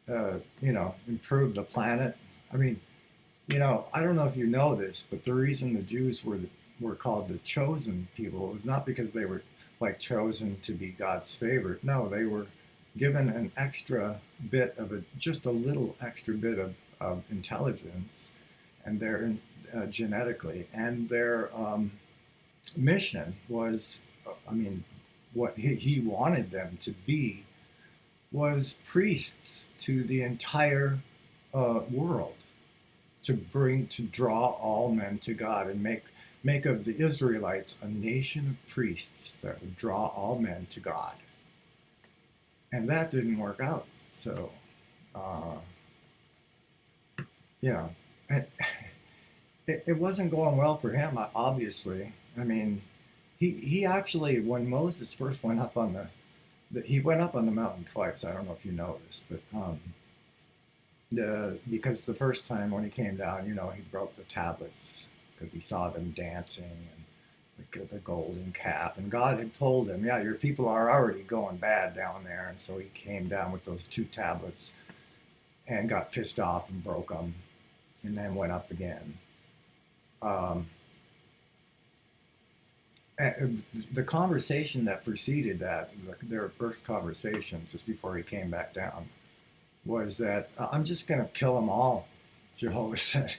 to improve the planet. I mean, I don't know if you know this, but the reason the Jews were called the chosen people was not because they were like chosen to be God's favorite. No, they were given an extra bit of just a little extra bit of intelligence, and their genetically, and their mission was, I mean, what he wanted them to be was priests to the entire world, to draw all men to God and make of the Israelites a nation of priests that would draw all men to God. And that didn't work out. So, yeah, it wasn't going well for him, obviously. I mean, he actually, when Moses first went up on he went up on the mountain twice. I don't know if you know this, but because the first time when he came down, he broke the tablets because he saw them dancing and the golden calf. And God had told him, "Yeah, your people are already going bad down there." And so he came down with those two tablets and got pissed off and broke them, and then went up again. The conversation that preceded that, their first conversation just before he came back down, was that I'm just going to kill them all. Jehovah said,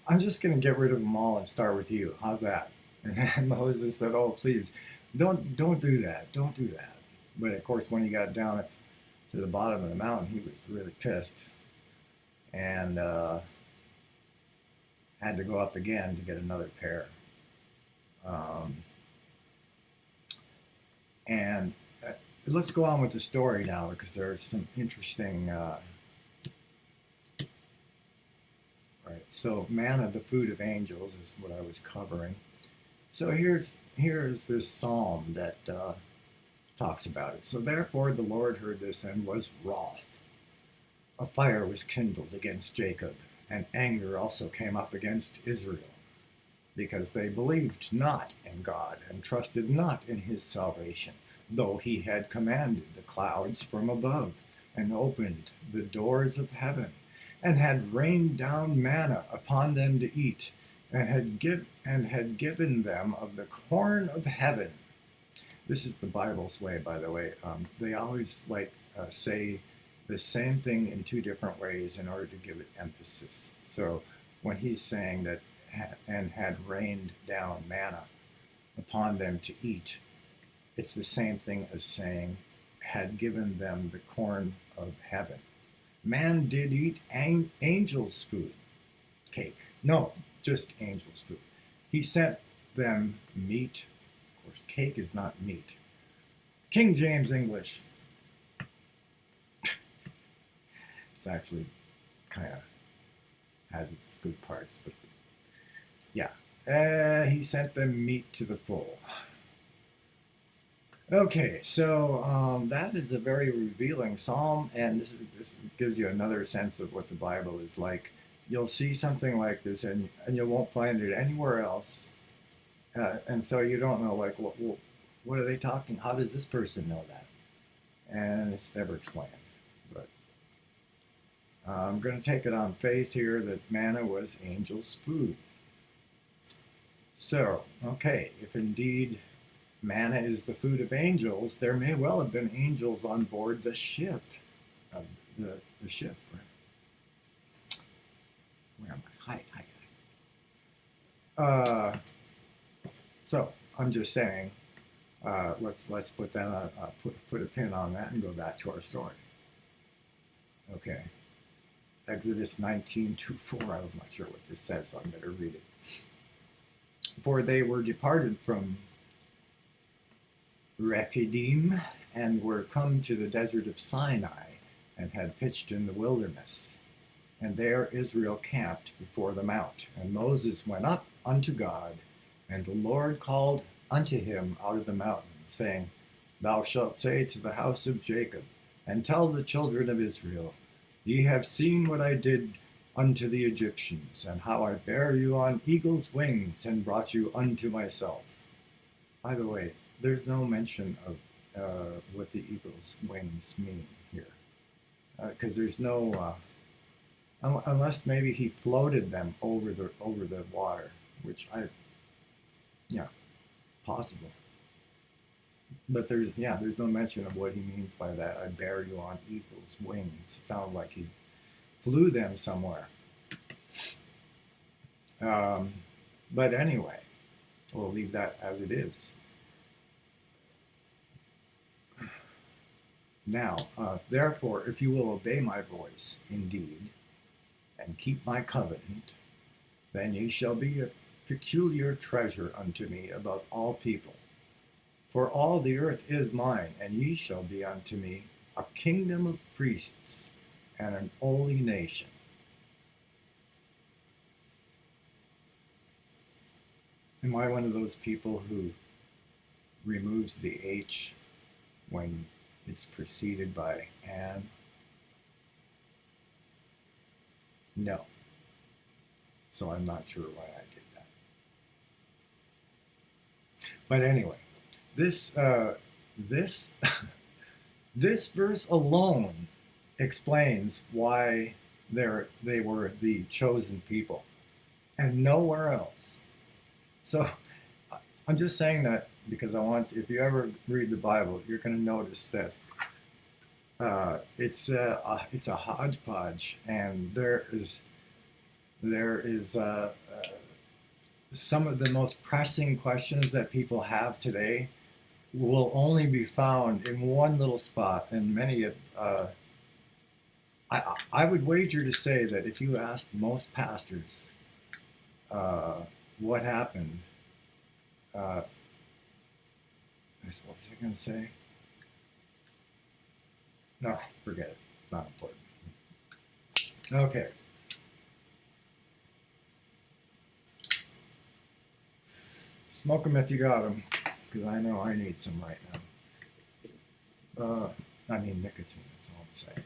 "I'm just going to get rid of them all and start with you. How's that?" And Moses said, "Oh, please, don't do that. Don't do that." But of course, when he got down to the bottom of the mountain, he was really pissed, and had to go up again to get another pair. And let's go on with the story now, because there's some interesting. Right. So manna, the food of angels, is what I was covering. So here's this psalm that talks about it. "So therefore the Lord heard this and was wroth. A fire was kindled against Jacob, and anger also came up against Israel, because they believed not in God and trusted not in his salvation, though he had commanded the clouds from above and opened the doors of heaven, and had rained down manna upon them to eat, and had given them of the corn of heaven." This is the Bible's way, by the way. They always say the same thing in two different ways in order to give it emphasis. So when he's saying that and had rained down manna upon them to eat, it's the same thing as saying had given them the corn of heaven. Man did eat angels' food, cake. No, just angels' food. He sent them meat. Of course, cake is not meat. King James English. It's actually kind of has its good parts, but yeah. He sent them meat to the full. Okay, so that is a very revealing psalm, and this gives you another sense of what the Bible is like. You'll see something like this, and you won't find it anywhere else, and so you don't know, like, what are they talking? How does this person know that? and it's never explained. But I'm going to take it on faith here that manna was angels' food. So, okay, if indeed manna is the food of angels, there may well have been angels on board the ship. The ship. Where am I? Hi. So I'm just saying, let's put that on, put a pin on that and go back to our story. Okay. Exodus 19:2-4. I'm not sure what this says, so I'm going to read it. For they were departed from Rephidim and were come to the desert of Sinai and had pitched in the wilderness. And there Israel camped before the mount. And Moses went up unto God, and the Lord called unto him out of the mountain, saying, Thou shalt say to the house of Jacob, and tell the children of Israel, Ye have seen what I did unto the Egyptians, and how I bare you on eagle's wings, and brought you unto myself. By the way, there's no mention of what the eagle's wings mean here, because there's no, unless maybe he floated them over the water, which possible. But there's no mention of what he means by that. I bear you on eagle's wings. It sounded like he flew them somewhere. But anyway, we'll leave that as it is. Now, therefore, if you will obey my voice indeed, and keep my covenant, then ye shall be a peculiar treasure unto me above all people. For all the earth is mine, and ye shall be unto me a kingdom of priests and an holy nation. Am I one of those people who removes the H when it's preceded by an? No. So I'm not sure why I did that. But anyway, this this verse alone explains why they were the chosen people, and nowhere else. So I'm just saying that because if you ever read the Bible, you're going to notice that it's a hodgepodge, and there is some of the most pressing questions that people have today will only be found in one little spot, and many of I would wager to say that if you asked most pastors what happened, what was I going to say? No, forget it. It's not important. Okay. Smoke them if you got them, because I know I need some right now. I mean nicotine, that's all I'm saying.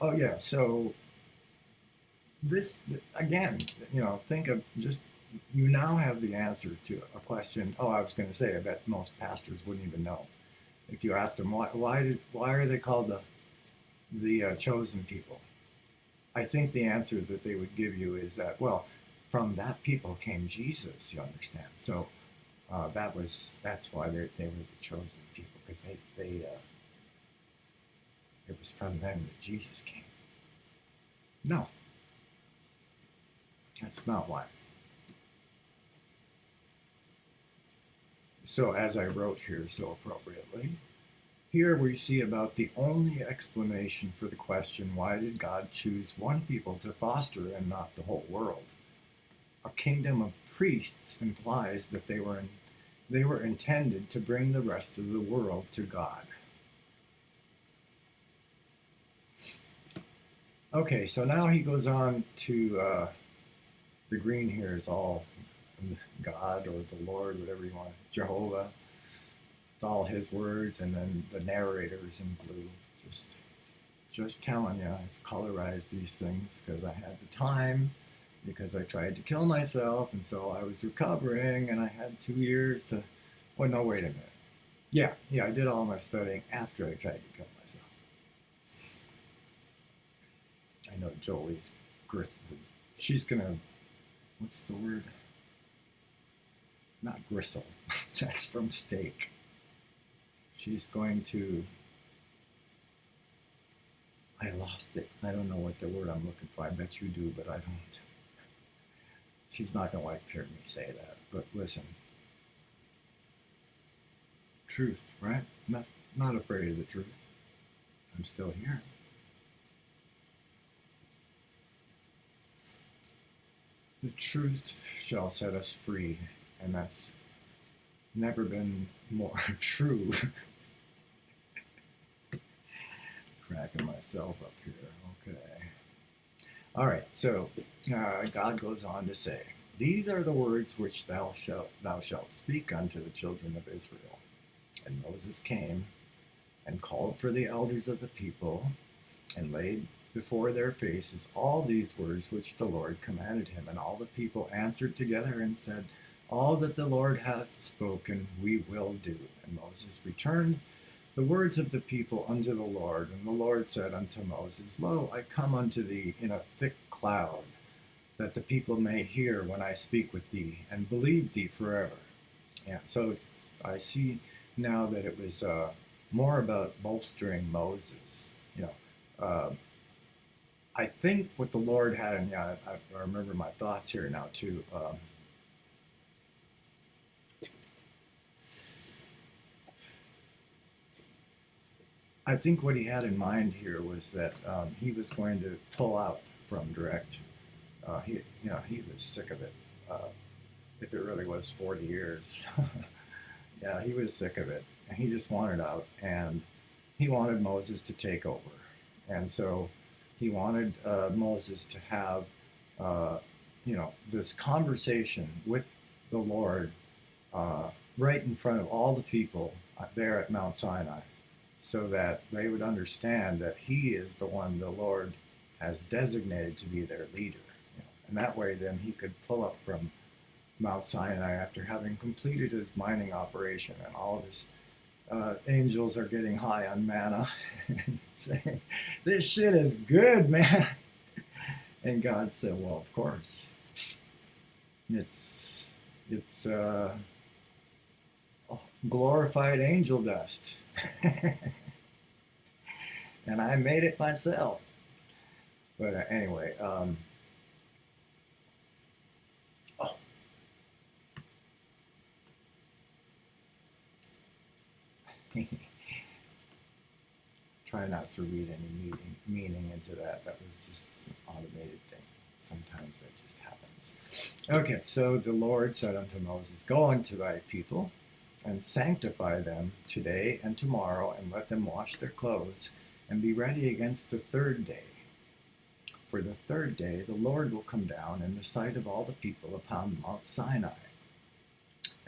Oh yeah, so this, again, think of just, you now have the answer to a question. Oh, I was going to say, I bet most pastors wouldn't even know. If you asked them, why are they called the chosen people? I think the answer that they would give you is that, well, from that people came Jesus, you understand. So that's why they were the chosen people, because it was from them that Jesus came. No, that's not why. So as I wrote here so appropriately, here we see about the only explanation for the question, why did God choose one people to foster and not the whole world? A kingdom of priests implies that they were intended to bring the rest of the world to God. Okay, so now he goes on to, the green here is all God or the Lord, whatever you want, Jehovah. It's all his words, and then the narrator is in blue. Just telling you, I've colorized these things because I had the time, because I tried to kill myself, and so I was recovering, and I had 2 years to, well, no, wait a minute. Yeah, I did all my studying after I tried to kill myself. I know Jolie's grist. She's gonna. What's the word? Not gristle. That's from steak. She's going to. I lost it. I don't know what the word I'm looking for. I bet you do, but I don't. She's not gonna like hearing me say that. But listen, truth, right? Not afraid of the truth. I'm still here. The truth shall set us free, and that's never been more true. Cracking myself up here. Okay. All right. So God goes on to say, "These are the words which thou shalt speak unto the children of Israel." And Moses came and called for the elders of the people and laid before their faces all these words which the Lord commanded him. And all the people answered together and said, "All that the Lord hath spoken, we will do." And Moses returned the words of the people unto the Lord. And the Lord said unto Moses, "Lo, I come unto thee in a thick cloud, that the people may hear when I speak with thee, and believe thee forever." Yeah, so I see now that it was more about bolstering Moses. Uh, I think what the Lord had, and yeah, I remember my thoughts here now too. I think what he had in mind here was that he was going to pull out from direct. He was sick of it. If it really was 40 years, yeah, he was sick of it, and he just wanted out, and he wanted Moses to take over, and so he wanted Moses to have, this conversation with the Lord right in front of all the people there at Mount Sinai, so that they would understand that he is the one the Lord has designated to be their leader. And that way, then he could pull up from Mount Sinai after having completed his mining operation, and all of his angels are getting high on manna and saying, "This shit is good, man." And God said, "Well, of course, it's glorified angel dust, and I made it myself." But anyway, oh, try not to read any meaning into that. That was just an automated thing. Sometimes that just happens. Okay, so the Lord said unto Moses, "Go unto thy people and sanctify them today and tomorrow, and let them wash their clothes, and be ready against the third day. For the third day the Lord will come down in the sight of all the people upon Mount Sinai,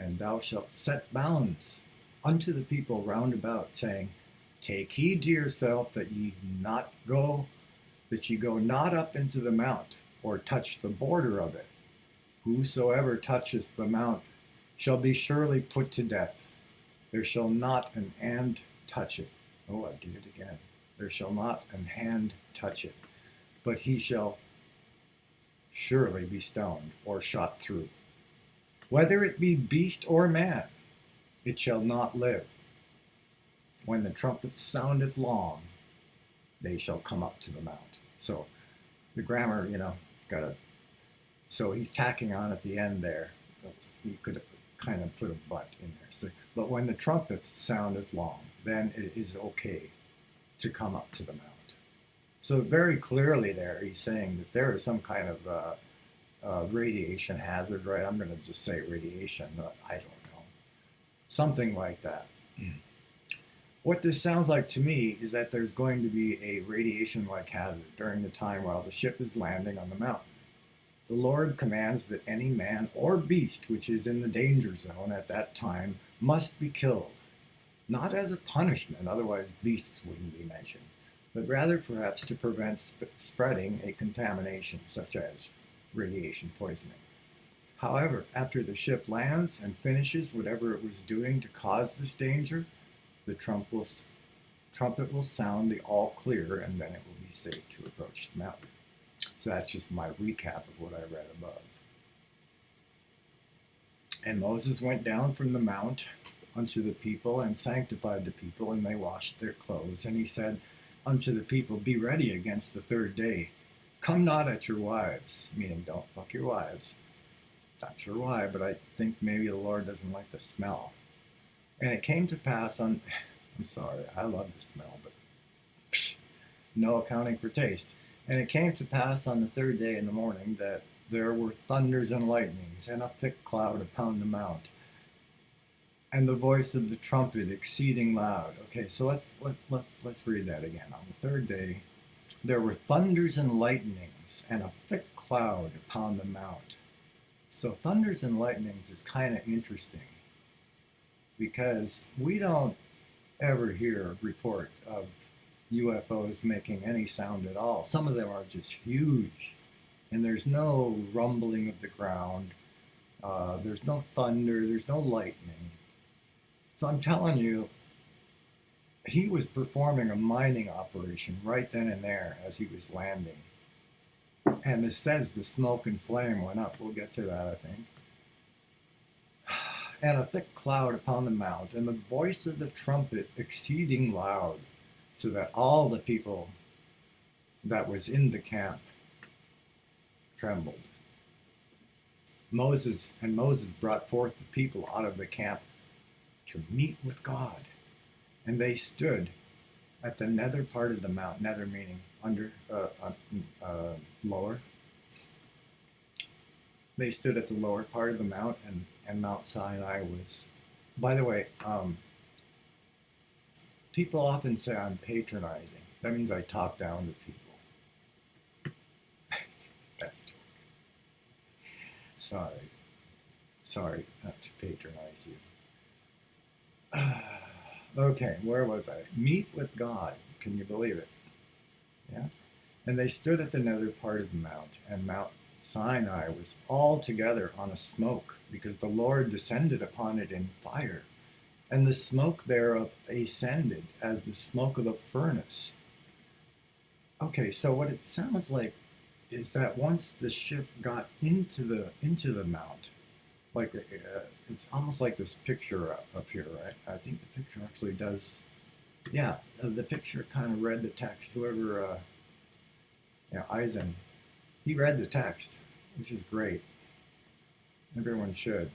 and thou shalt set bounds unto the people round about, saying, Take heed to yourself that ye go not up into the mount, or touch the border of it. Whosoever toucheth the mount shall be surely put to death. There shall not an hand touch it." Oh, I did it again. "There shall not an hand touch it, but he shall surely be stoned or shot through. Whether it be beast or man, it shall not live. When the trumpet soundeth long, they shall come up to the mount." So the grammar, got a. So he's tacking on at the end there. You could kind of put a but in there. So, but when the trumpet soundeth long, then it is okay to come up to the mount. So very clearly there, he's saying that there is some kind of radiation hazard, right? I'm going to just say radiation. I don't know. Something like that. What this sounds like to me is that there's going to be a radiation-like hazard during the time while the ship is landing on the mountain. The Lord commands that any man or beast which is in the danger zone at that time must be killed, not as a punishment, otherwise beasts wouldn't be mentioned, but rather perhaps to prevent spreading a contamination such as radiation poisoning. However, after the ship lands and finishes whatever it was doing to cause this danger, the trumpet will sound the all clear, and then it will be safe to approach the mountain. So that's just my recap of what I read above. And Moses went down from the mount unto the people and sanctified the people, and they washed their clothes. And he said unto the people, be ready against the third day. Come not at your wives, meaning don't fuck your wives. Not sure why, but I think maybe the Lord doesn't like the smell. And it came to pass on, I'm sorry, I love the smell, but no accounting for taste. And it came to pass on the third day in the morning that there were thunders and lightnings and a thick cloud upon the mount, and the voice of the trumpet exceeding loud. Okay, so let's read that again. On the third day, there were thunders and lightnings and a thick cloud upon the mount. So thunders and lightnings is kind of interesting because we don't ever hear a report of UFOs making any sound at all. Some of them are just huge, and there's no rumbling of the ground. There's no thunder. There's no lightning. So I'm telling you, he was performing a mining operation right then and there as he was landing. And it says the smoke and flame went up. We'll get to that, I think. And a thick cloud upon the mount, and the voice of the trumpet exceeding loud, so that all the people that was in the camp trembled. Moses brought forth the people out of the camp to meet with God. And they stood at the nether part of the mount, nether meaning under, lower. They stood at the lower part of the mount, and Mount Sinai was, by the way, people often say I'm patronizing. That means I talk down to people. That's a joke. Sorry not to patronize you. Okay, where was I? Meet with God. Can you believe it? Yeah. And they stood at the nether part of the mount, and Mount Sinai was altogether on a smoke, because the Lord descended upon it in fire, and the smoke thereof ascended as the smoke of a furnace. Okay, so what it sounds like is that once the ship got into the mount, like it's almost like this picture up here, right? I think the picture actually does. Yeah, the picture kind of read the text. Whoever, Eisen, he read the text, which is great. Everyone should.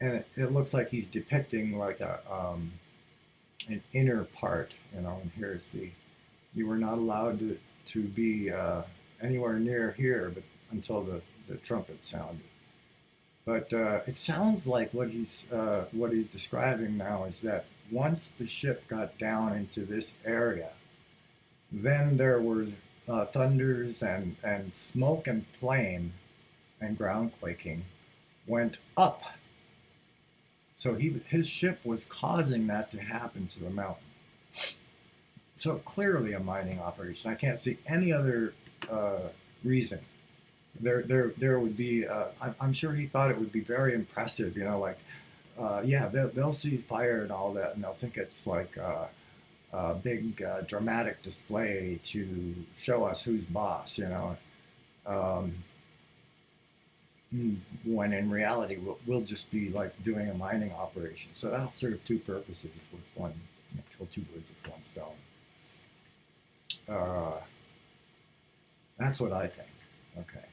And it looks like he's depicting like an inner part, and here's you were not allowed to be anywhere near here, but until the trumpet sounded. But it sounds like what he's describing now is that once the ship got down into this area, then there were thunders and smoke and flame and ground quaking went up. So his ship was causing that to happen to the mountain. So clearly a mining operation. I can't see any other reason. There would be. I'm sure he thought it would be very impressive. They'll see fire and all that, and they'll think it's like a big dramatic display to show us who's boss. When in reality we'll just be like doing a mining operation. So that'll serve two purposes with one, kill two birds with one stone. That's what I think. Okay.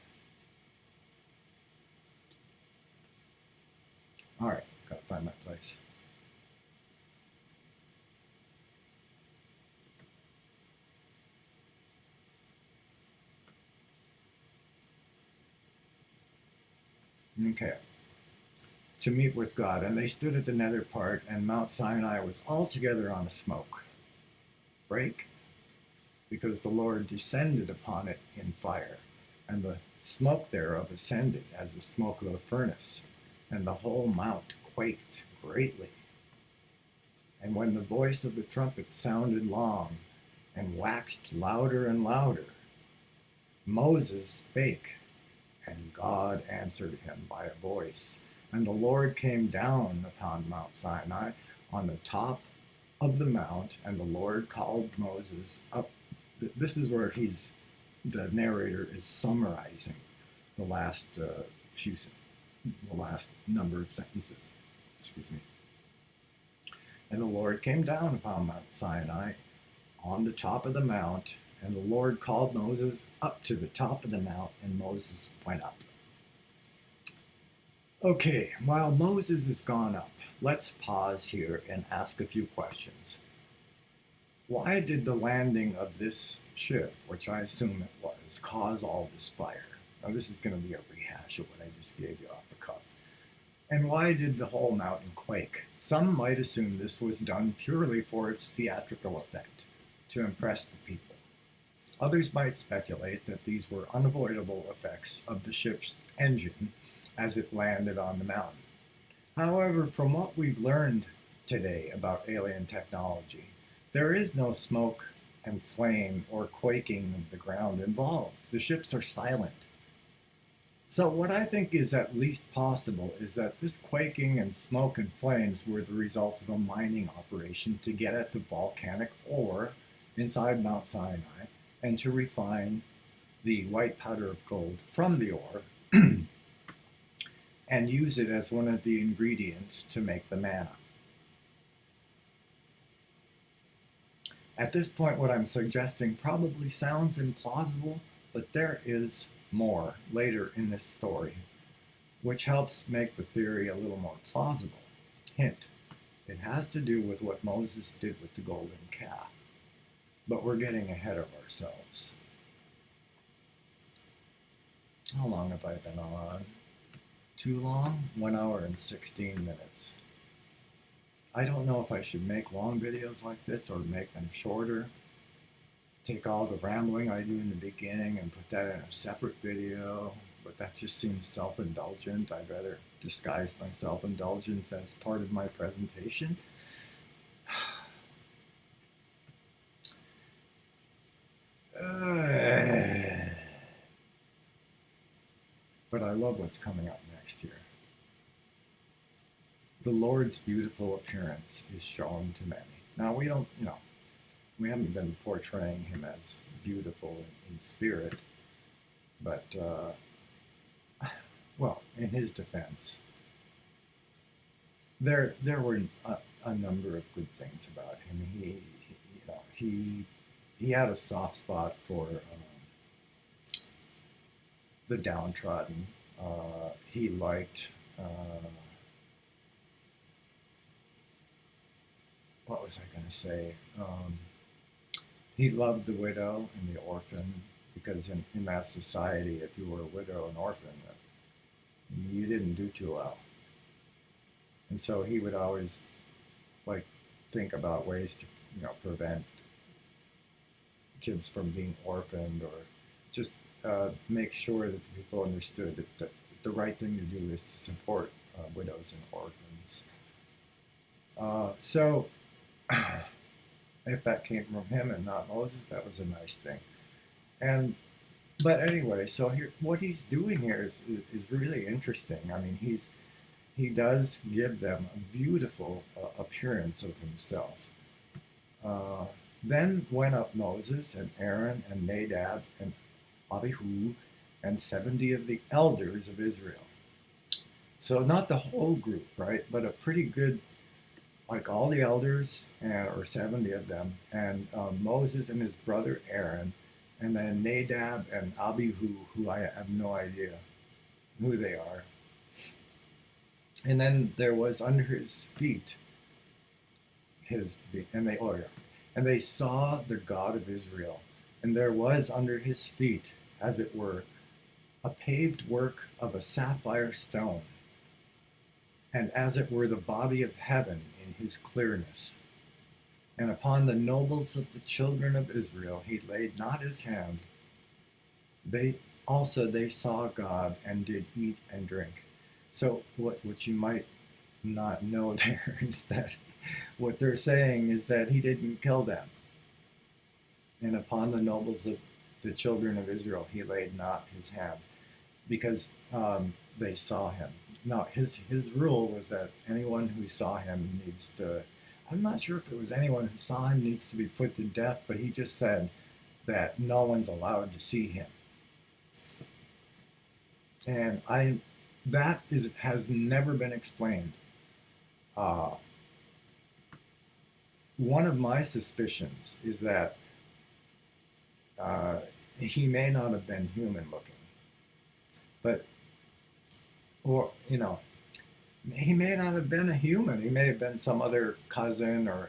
All right, gotta find my place. Okay. To meet with God, and they stood at the nether part, and Mount Sinai was altogether on a smoke. Break, because the Lord descended upon it in fire, and the smoke thereof ascended as the smoke of a furnace, and the whole mount quaked greatly. And when the voice of the trumpet sounded long, and waxed louder and louder, Moses spake, And God answered him by a voice. And the Lord came down upon Mount Sinai on the top of the mount, and the Lord called Moses up. This is where the narrator is summarizing the last the last number of sentences. Excuse me. And the Lord came down upon Mount Sinai on the top of the mount, and the Lord called Moses up to the top of the mount, and Moses went up. Okay, while Moses has gone up, let's pause here and ask a few questions. Why did the landing of this ship, which I assume it was, cause all this fire? Now, this is going to be a rehash of what I just gave you off the cuff. And why did the whole mountain quake? Some might assume this was done purely for its theatrical effect, to impress the people. Others might speculate that these were unavoidable effects of the ship's engine as it landed on the mountain. However, from what we've learned today about alien technology, there is no smoke and flame or quaking of the ground involved. The ships are silent. So what I think is at least possible is that this quaking and smoke and flames were the result of a mining operation to get at the volcanic ore inside Mount Sinai and to refine the white powder of gold from the ore and use it as one of the ingredients to make the manna. At this point, what I'm suggesting probably sounds implausible, but there is more later in this story, which helps make the theory a little more plausible. Hint, it has to do with what Moses did with the golden calf. But we're getting ahead of ourselves. How long have I been on? Too long? 1 hour and 16 minutes. I don't know if I should make long videos like this or make them shorter. Take all the rambling I do in the beginning and put that in a separate video, but that just seems self-indulgent. I'd rather disguise my self-indulgence as part of my presentation. But I love what's coming up next here. The Lord's beautiful appearance is shown to many. Now, we don't, we haven't been portraying him as beautiful in spirit, but, well, in his defense, there were a number of good things about him. He had a soft spot for the downtrodden. He liked what was I going to say? He loved the widow and the orphan, because in that society, if you were a widow and orphan, you didn't do too well. And so he would always think about ways to prevent kids from being orphaned, or just make sure that the people understood that the right thing to do is to support widows and orphans. So if that came from him and not Moses, that was a nice thing. But anyway, so here, what he's doing here is really interesting. I mean, he does give them a beautiful appearance of himself. Then went up Moses and Aaron and Nadab and Abihu and 70 of the elders of Israel. So not the whole group, right? But a pretty good, all the elders, or 70 of them, and Moses and his brother Aaron, and then Nadab and Abihu, who I have no idea who they are. And then there was under his feet, and they saw the God of Israel, and there was under his feet, as it were, a paved work of a sapphire stone, and as it were the body of heaven in his clearness. And upon the nobles of the children of Israel he laid not his hand. They saw God and did eat and drink. So what you might not know there is that what they're saying is that he didn't kill them. And upon the nobles of the children of Israel he laid not his hand. because they saw him. No, his rule was that anyone who saw him needs to. I'm not sure if it was anyone who saw him needs to be put to death, but he just said that no one's allowed to see him. And that has never been explained. Uh, One of my suspicions is that uh, he may not have been human looking, but or he may not have been a human. He may have been some other cousin or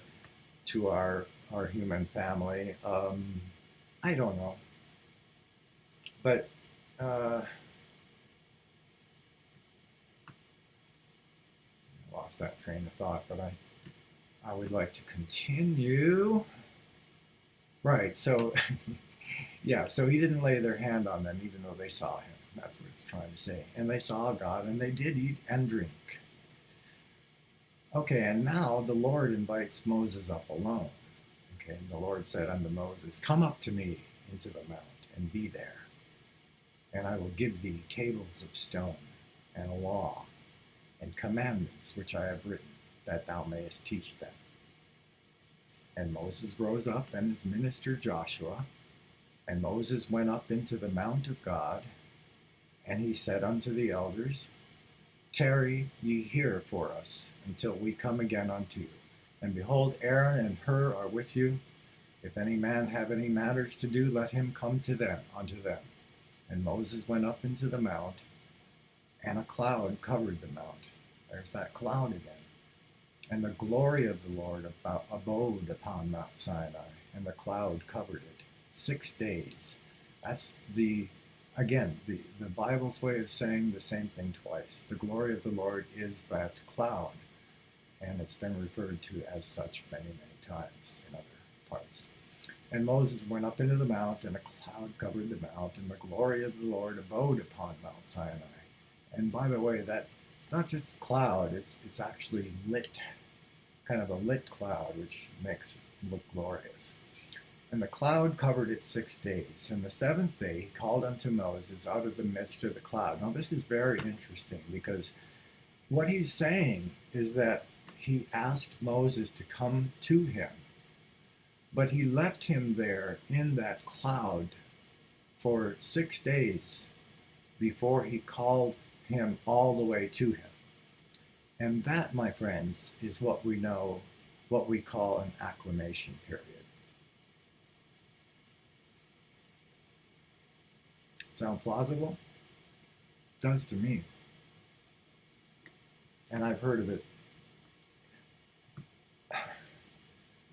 to our human family. I don't know, but uh, lost that train of thought. But I would like to continue. Right. So yeah. So he didn't lay their hand on them, even though they saw him. That's what it's trying to say. And they saw God, and they did eat and drink. Okay, and now the Lord invites Moses up alone. Okay, and the Lord said unto Moses, come up to me into the mount and be there, and I will give thee tables of stone and a law and commandments which I have written, that thou mayest teach them. And Moses rose up and his minister Joshua, and Moses went up into the mount of God, and he said unto the elders, tarry ye here for us until we come again unto you. And behold, Aaron and Hur are with you. If any man have any matters to do, let him come to them, unto them. And Moses went up into the mount, and a cloud covered the mount. There's that cloud again. And the glory of the Lord abode upon Mount Sinai, and the cloud covered it 6 days. That's again, the Bible's way of saying the same thing twice. The glory of the Lord is that cloud, and it's been referred to as such many, many times in other parts. And Moses went up into the mount, and a cloud covered the mount, and the glory of the Lord abode upon Mount Sinai. And by the way, that it's not just a cloud, it's actually lit, kind of a lit cloud, which makes it look glorious. And the cloud covered it 6 days. And the seventh day he called unto Moses out of the midst of the cloud. Now this is very interesting, because what he's saying is that he asked Moses to come to him, but he left him there in that cloud for 6 days before he called him all the way to him. And that, my friends, is what we know, what we call an acclimation period. Sound plausible? It does to me. And I've heard of it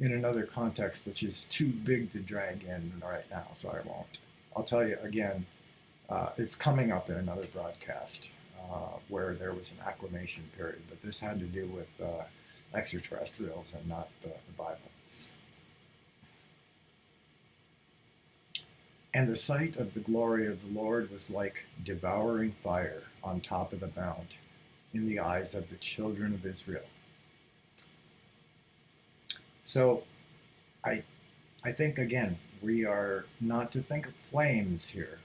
in another context, which is too big to drag in right now, so I won't. I'll tell you again, it's coming up in another broadcast where there was an acclimation period, but this had to do with extraterrestrials and not the Bible. And the sight of the glory of the Lord was like devouring fire on top of the mount in the eyes of the children of Israel. So I think, again, we are not to think of flames here,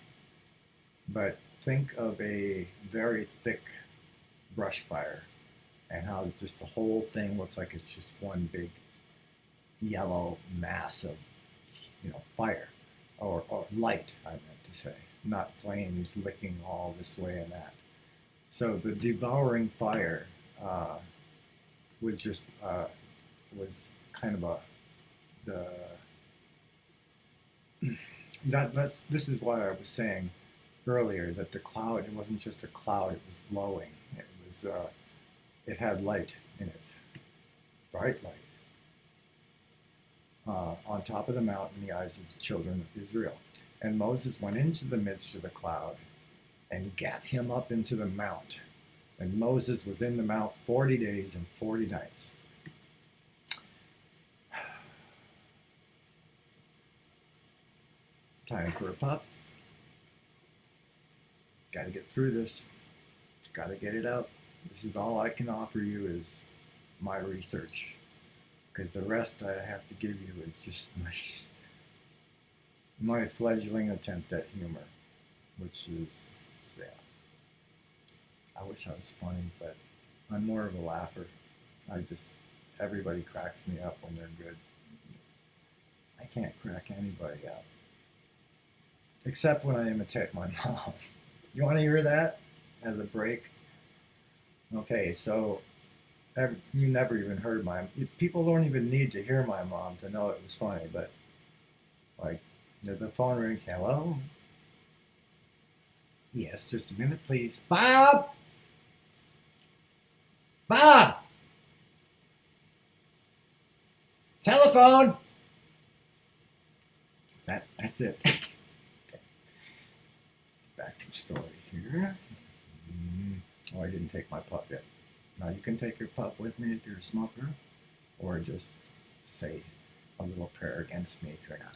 but think of a very thick brush fire, and how just the whole thing looks like it's just one big yellow mass of fire. Or light, I meant to say, not flames licking all this way and that. So the devouring fire was just was kind of this is why I was saying earlier that the cloud, it wasn't just a cloud, it was glowing. It had light in it, bright light. On top of the mountain in the eyes of the children of Israel. And Moses went into the midst of the cloud and gat him up into the mount. And Moses was in the mount 40 days and 40 nights. Time for a puff. Got to get through this. Got to get it out. This is all I can offer you is my research. Because the rest I have to give you is just my fledgling attempt at humor, which is, yeah. I wish I was funny, but I'm more of a laugher. Everybody cracks me up when they're good. I can't crack anybody up. Except when I imitate my mom. You want to hear that as a break? Okay, so you never even heard people don't even need to hear my mom to know it was funny, but like, the phone rings, hello? Yes, just a minute, please. Bob! Bob! Telephone! That's it. Okay, back to the story here. Oh, I didn't take my pup yet. Now you can take your pup with me if you're a smoker, or just say a little prayer against me if you're not.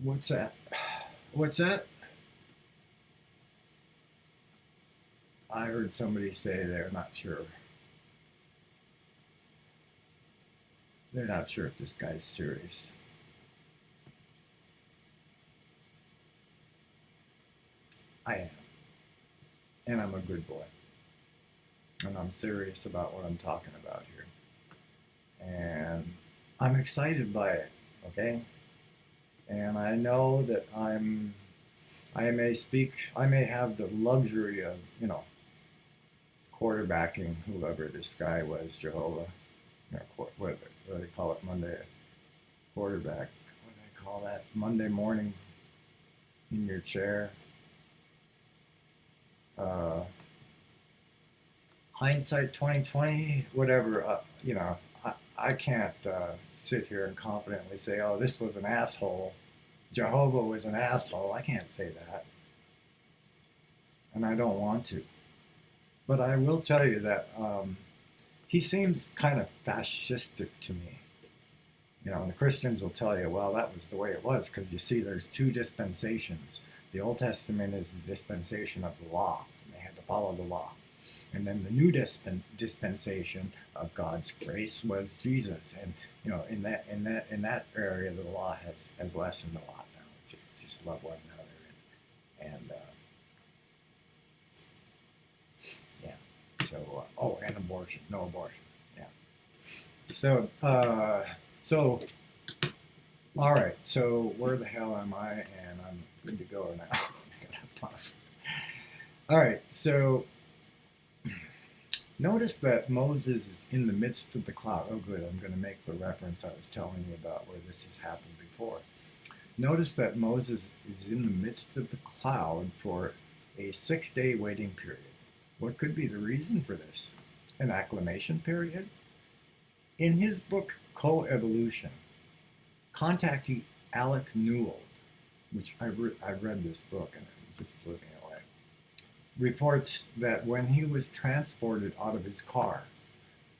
What's that? What's that? I heard somebody say they're not sure. They're not sure if this guy's serious. I am. And I'm a good boy. And I'm serious about what I'm talking about here. And I'm excited by it, okay? And I know that I may have the luxury of, quarterbacking whoever this guy was, Jehovah. What do they call it Monday? Quarterback. What do they call that? Monday morning in your chair. Hindsight 2020, whatever. I can't sit here and confidently say, "Oh, this was an asshole. Jehovah was an asshole." I can't say that, and I don't want to. But I will tell you that he seems kind of fascistic to me. And the Christians will tell you, well, that was the way it was, because you see, there's two dispensations. The Old Testament is the dispensation of the law, and they had to follow the law. And then the new dispensation of God's grace was Jesus. And in that area, the law has lessened a lot now. It's just love one another, and yeah. So and abortion, no abortion. Yeah. So all right. So where the hell am I? And I'm good to go now. I gotta puff. All right. So notice that Moses is in the midst of the cloud. Oh, good. I'm going to make the reference I was telling you about where this has happened before. Notice that Moses is in the midst of the cloud for a 6-day waiting period. What could be the reason for this? An acclimation period? In his book, Coevolution, contactee Alec Newell, which I read this book and it just blew me away, reports that when he was transported out of his car,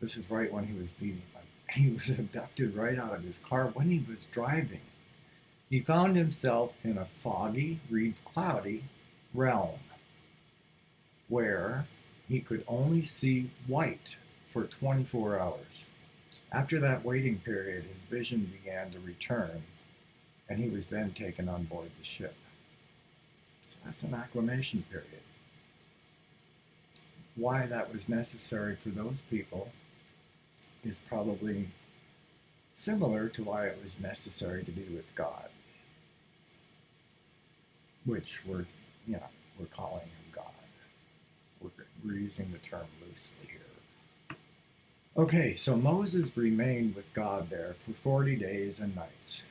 this is right when he was abducted right out of his car when he was driving. He found himself in a foggy, cloudy realm where he could only see white for 24 hours. After that waiting period, his vision began to return, and he was then taken on board the ship. So that's an acclimation period. Why that was necessary for those people is probably similar to why it was necessary to be with God, which we're calling him God. We're using the term loosely here. Okay, so Moses remained with God there for 40 days and nights,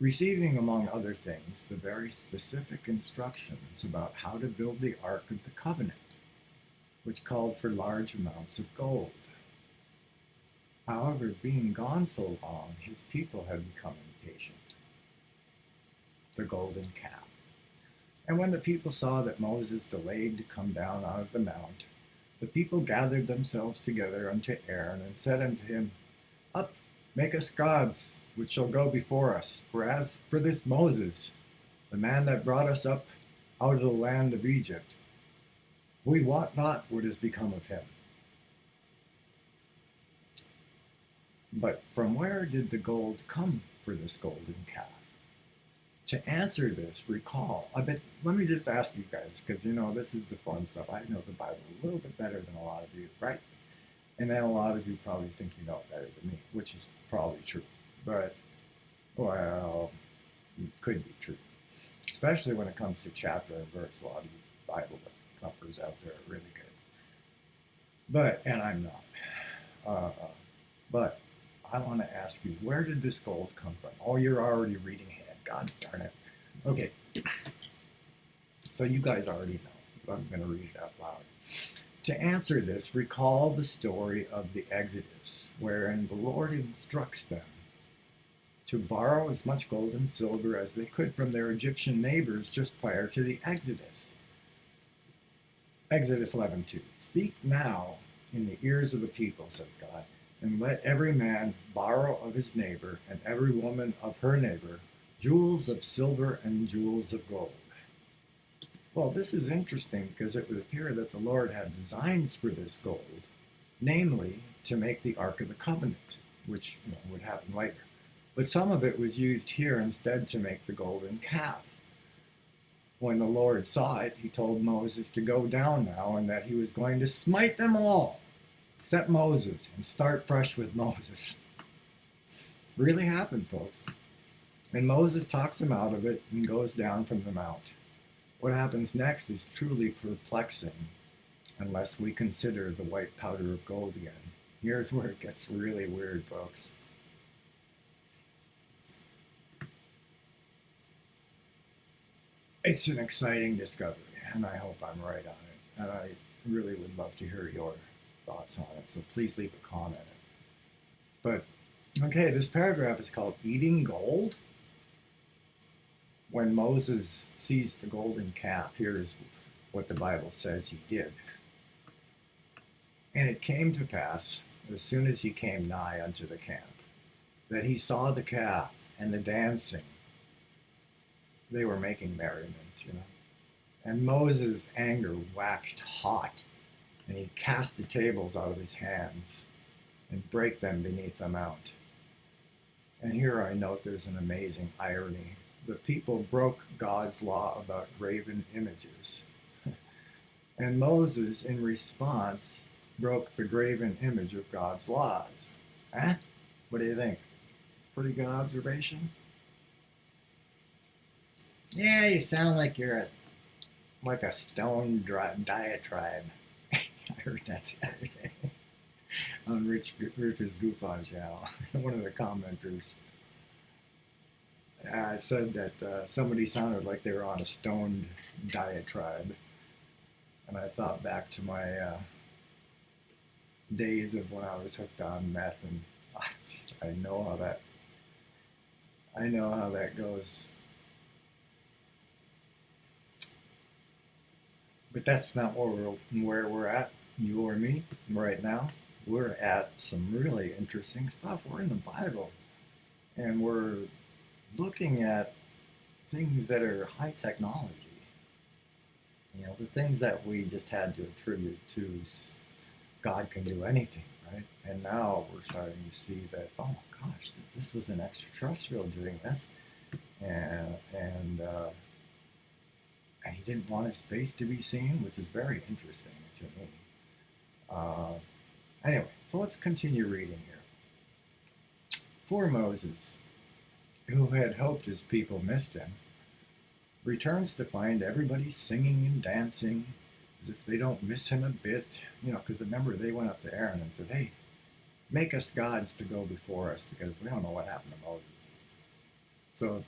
receiving, among other things, the very specific instructions about how to build the Ark of the Covenant, which called for large amounts of gold. However, being gone so long, his people had become impatient. The golden calf. And when the people saw that Moses delayed to come down out of the mount, the people gathered themselves together unto Aaron and said unto him, Up, make us gods, which shall go before us. For as for this Moses, the man that brought us up out of the land of Egypt, we wot not what has become of him. But from where did the gold come for this golden calf? To answer this, recall, let me just ask you guys, because this is the fun stuff. I know the Bible a little bit better than a lot of you, right? And then a lot of you probably think you know it better than me, which is probably true. But, well, it could be true. Especially when it comes to chapter and verse. A lot of you Bible thumpers out there are really good. And I'm not. But I want to ask you, where did this gold come from? Oh, you're already reading ahead. God darn it. Okay. So you guys already know. I'm going to read it out loud. To answer this, recall the story of the Exodus, wherein the Lord instructs them to borrow as much gold and silver as they could from their Egyptian neighbors just prior to the Exodus. Exodus 11:2. Speak now in the ears of the people, says God, and let every man borrow of his neighbor and every woman of her neighbor jewels of silver and jewels of gold. Well, this is interesting because it would appear that the Lord had designs for this gold, namely to make the Ark of the Covenant, which would happen later. But some of it was used here instead to make the golden calf. When the Lord saw it, he told Moses to go down now and that he was going to smite them all, except Moses, and start fresh with Moses. Really happened, folks. And Moses talks him out of it and goes down from the mount. What happens next is truly perplexing unless we consider the white powder of gold again. Here's where it gets really weird, folks. It's an exciting discovery, and I hope I'm right on it. And I really would love to hear your thoughts on it, so please leave a comment. But, okay, this paragraph is called Eating Gold. When Moses sees the golden calf, here's what the Bible says he did. And it came to pass, as soon as he came nigh unto the camp, that he saw the calf and the dancing. They were making merriment, And Moses' anger waxed hot, and he cast the tables out of his hands and brake them beneath the mount. And here I note there's an amazing irony. The people broke God's law about graven images. And Moses, in response, broke the graven image of God's laws. What do you think? Pretty good observation? Yeah, you sound like you're like a stone diatribe. I heard that the other day on Rich's Goof On channel. One of the commenters said that somebody sounded like they were on a stoned diatribe. And I thought back to my days of when I was hooked on meth, and I know how that goes. But that's not where we're at, you or me, right now. We're at some really interesting stuff. We're in the Bible, and we're looking at things that are high technology. The things that we just had to attribute to God can do anything, right? And now we're starting to see that, oh gosh, this was an extraterrestrial doing this, and he didn't want his face to be seen, which is very interesting to me. Anyway, so let's continue reading here. Poor Moses, who had hoped his people missed him, returns to find everybody singing and dancing as if they don't miss him a bit. Because remember, they went up to Aaron and said, hey, make us gods to go before us because we don't know what happened to Moses. So,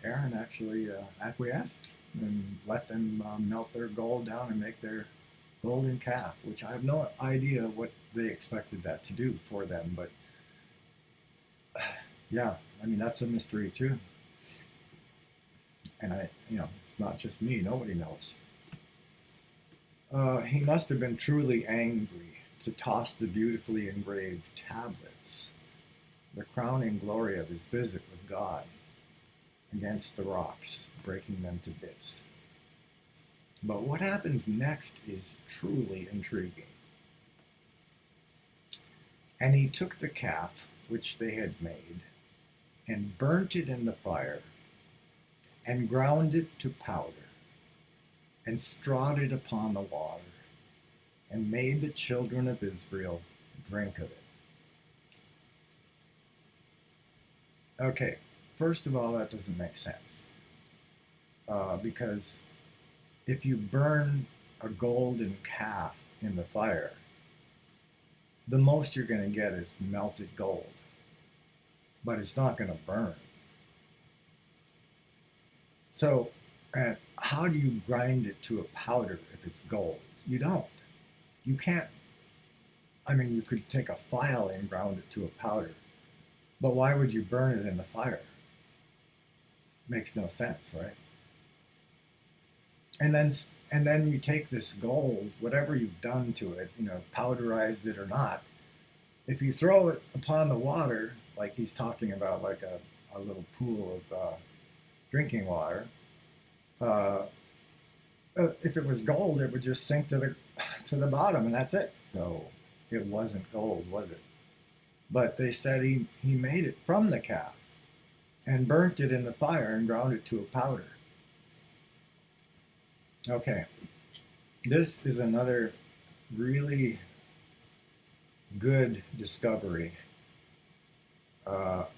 Aaron actually acquiesced and let them melt their gold down and make their golden calf, which I have no idea what they expected that to do for them. But, yeah, that's a mystery too. And it's not just me, nobody knows. He must have been truly angry to toss the beautifully engraved tablets, the crowning glory of his visit with God, against the rocks, breaking them to bits. But what happens next is truly intriguing. And he took the calf which they had made and burnt it in the fire and ground it to powder and strawed it upon the water and made the children of Israel drink of it. Okay, first of all, that doesn't make sense because if you burn a golden calf in the fire, the most you're going to get is melted gold, but it's not going to burn. So, how do you grind it to a powder if it's gold? You don't. You can't. I mean, you could take a file and ground it to a powder, but why would you burn it in the fire? Makes no sense, right? And then you take this gold, whatever you've done to it, powderized it or not. If you throw it upon the water, like he's talking about, like a little pool of drinking water, if it was gold, it would just sink to the bottom, and that's it. So it wasn't gold, was it? But they said he made it from the calf and burnt it in the fire and ground it to a powder. Okay, this is another really good discovery.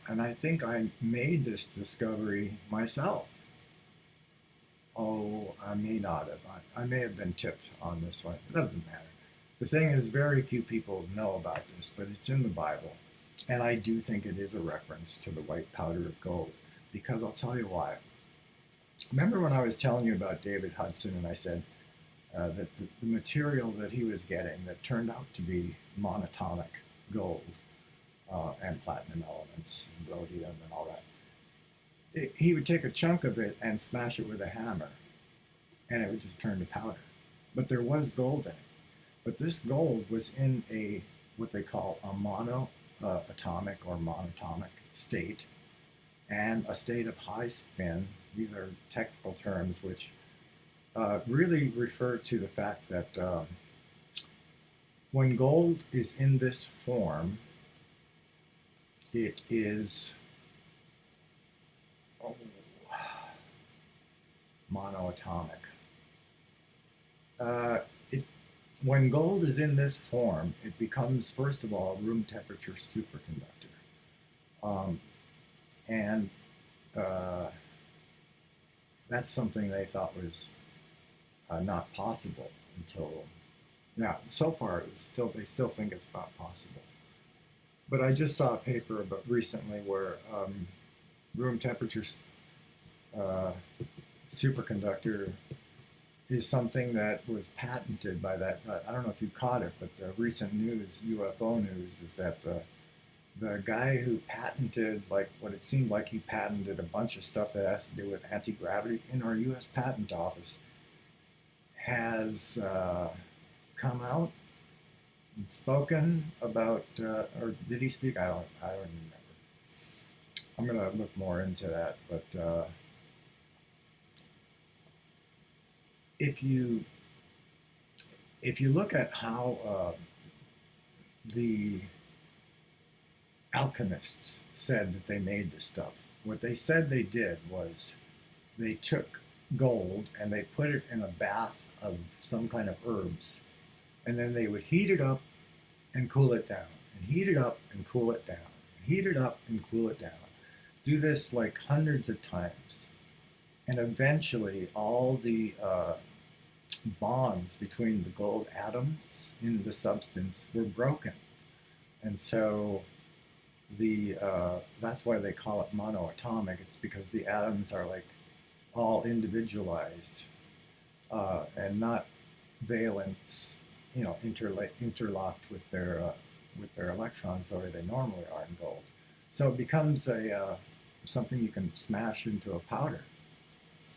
And I think I made this discovery myself. Oh, I may not have. I may have been tipped on this one. It doesn't matter. The thing is, very few people know about this, but it's in the Bible. And I do think it is a reference to the white powder of gold, because I'll tell you why. Remember when I was telling you about David Hudson and I said that the material that he was getting that turned out to be monatomic gold and platinum elements, and rhodium and all that, he would take a chunk of it and smash it with a hammer and it would just turn to powder. But there was gold in it. But this gold was in what they call a monoatomic or monatomic state, and a state of high spin. These are technical terms which really refer to the fact that when gold is in this form, it is monoatomic. When gold is in this form, it becomes, first of all, a room temperature superconductor. And that's something they thought was not possible until now. So far, they still think it's not possible. But I just saw a paper about recently where room temperature superconductor is something that was patented by that. I don't know if you caught it, but the recent news, UFO news, is that the guy who patented, like what it seemed like he patented a bunch of stuff that has to do with anti-gravity in our U.S. Patent Office, has come out and spoken about, or did he speak? I don't remember. I'm gonna look more into that, but if you look at how the alchemists said that they made this stuff, what they said they did was they took gold and they put it in a bath of some kind of herbs, and then they would heat it up and cool it down, and heat it up and cool it down, heat it up and cool it down. Do this like hundreds of times, and eventually all the bonds between the gold atoms in the substance were broken. And so that's why they call it monoatomic. It's because the atoms are like all individualized and not valence, interlocked with their electrons the way they normally are in gold. So it becomes something you can smash into a powder.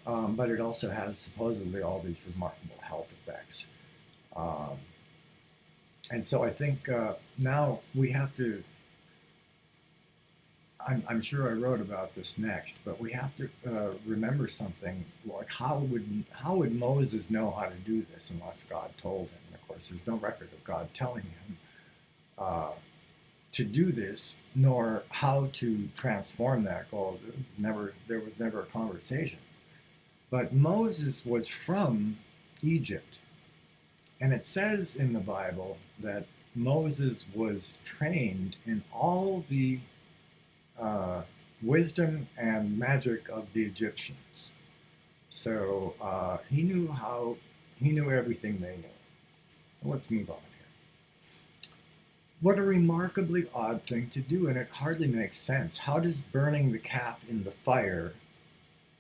But it also has supposedly all these remarkable health effects. And so I think now we have to, I'm sure I wrote about this next, but we have to remember something, like how would Moses know how to do this unless God told him? And of course, there's no record of God telling him. to do this, nor how to transform that gold. There was never a conversation. But Moses was from Egypt, and it says in the Bible that Moses was trained in all the wisdom and magic of the Egyptians. So he knew everything they knew. Let's move on here. What a remarkably odd thing to do, and it hardly makes sense. How does burning the calf in the fire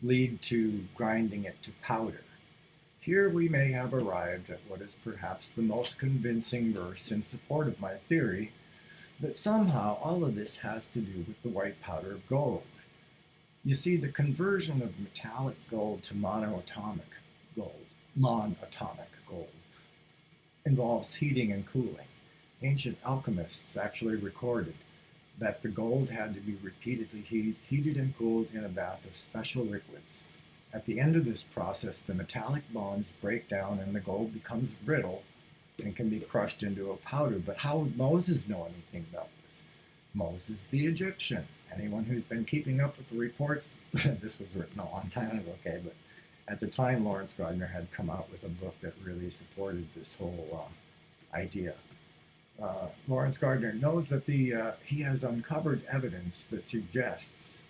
lead to grinding it to powder? Here we may have arrived at what is perhaps the most convincing verse in support of my theory that somehow all of this has to do with the white powder of gold. You see, the conversion of metallic gold to monatomic gold, involves heating and cooling. Ancient alchemists actually recorded that the gold had to be repeatedly heated and cooled in a bath of special liquids. At the end of this process, the metallic bonds break down and the gold becomes brittle and can be crushed into a powder. But how would Moses know anything about this? Moses the Egyptian. Anyone who's been keeping up with the reports, this was written a long time ago, okay, but at the time Lawrence Gardner had come out with a book that really supported this whole idea. Lawrence Gardner knows that he has uncovered evidence that suggests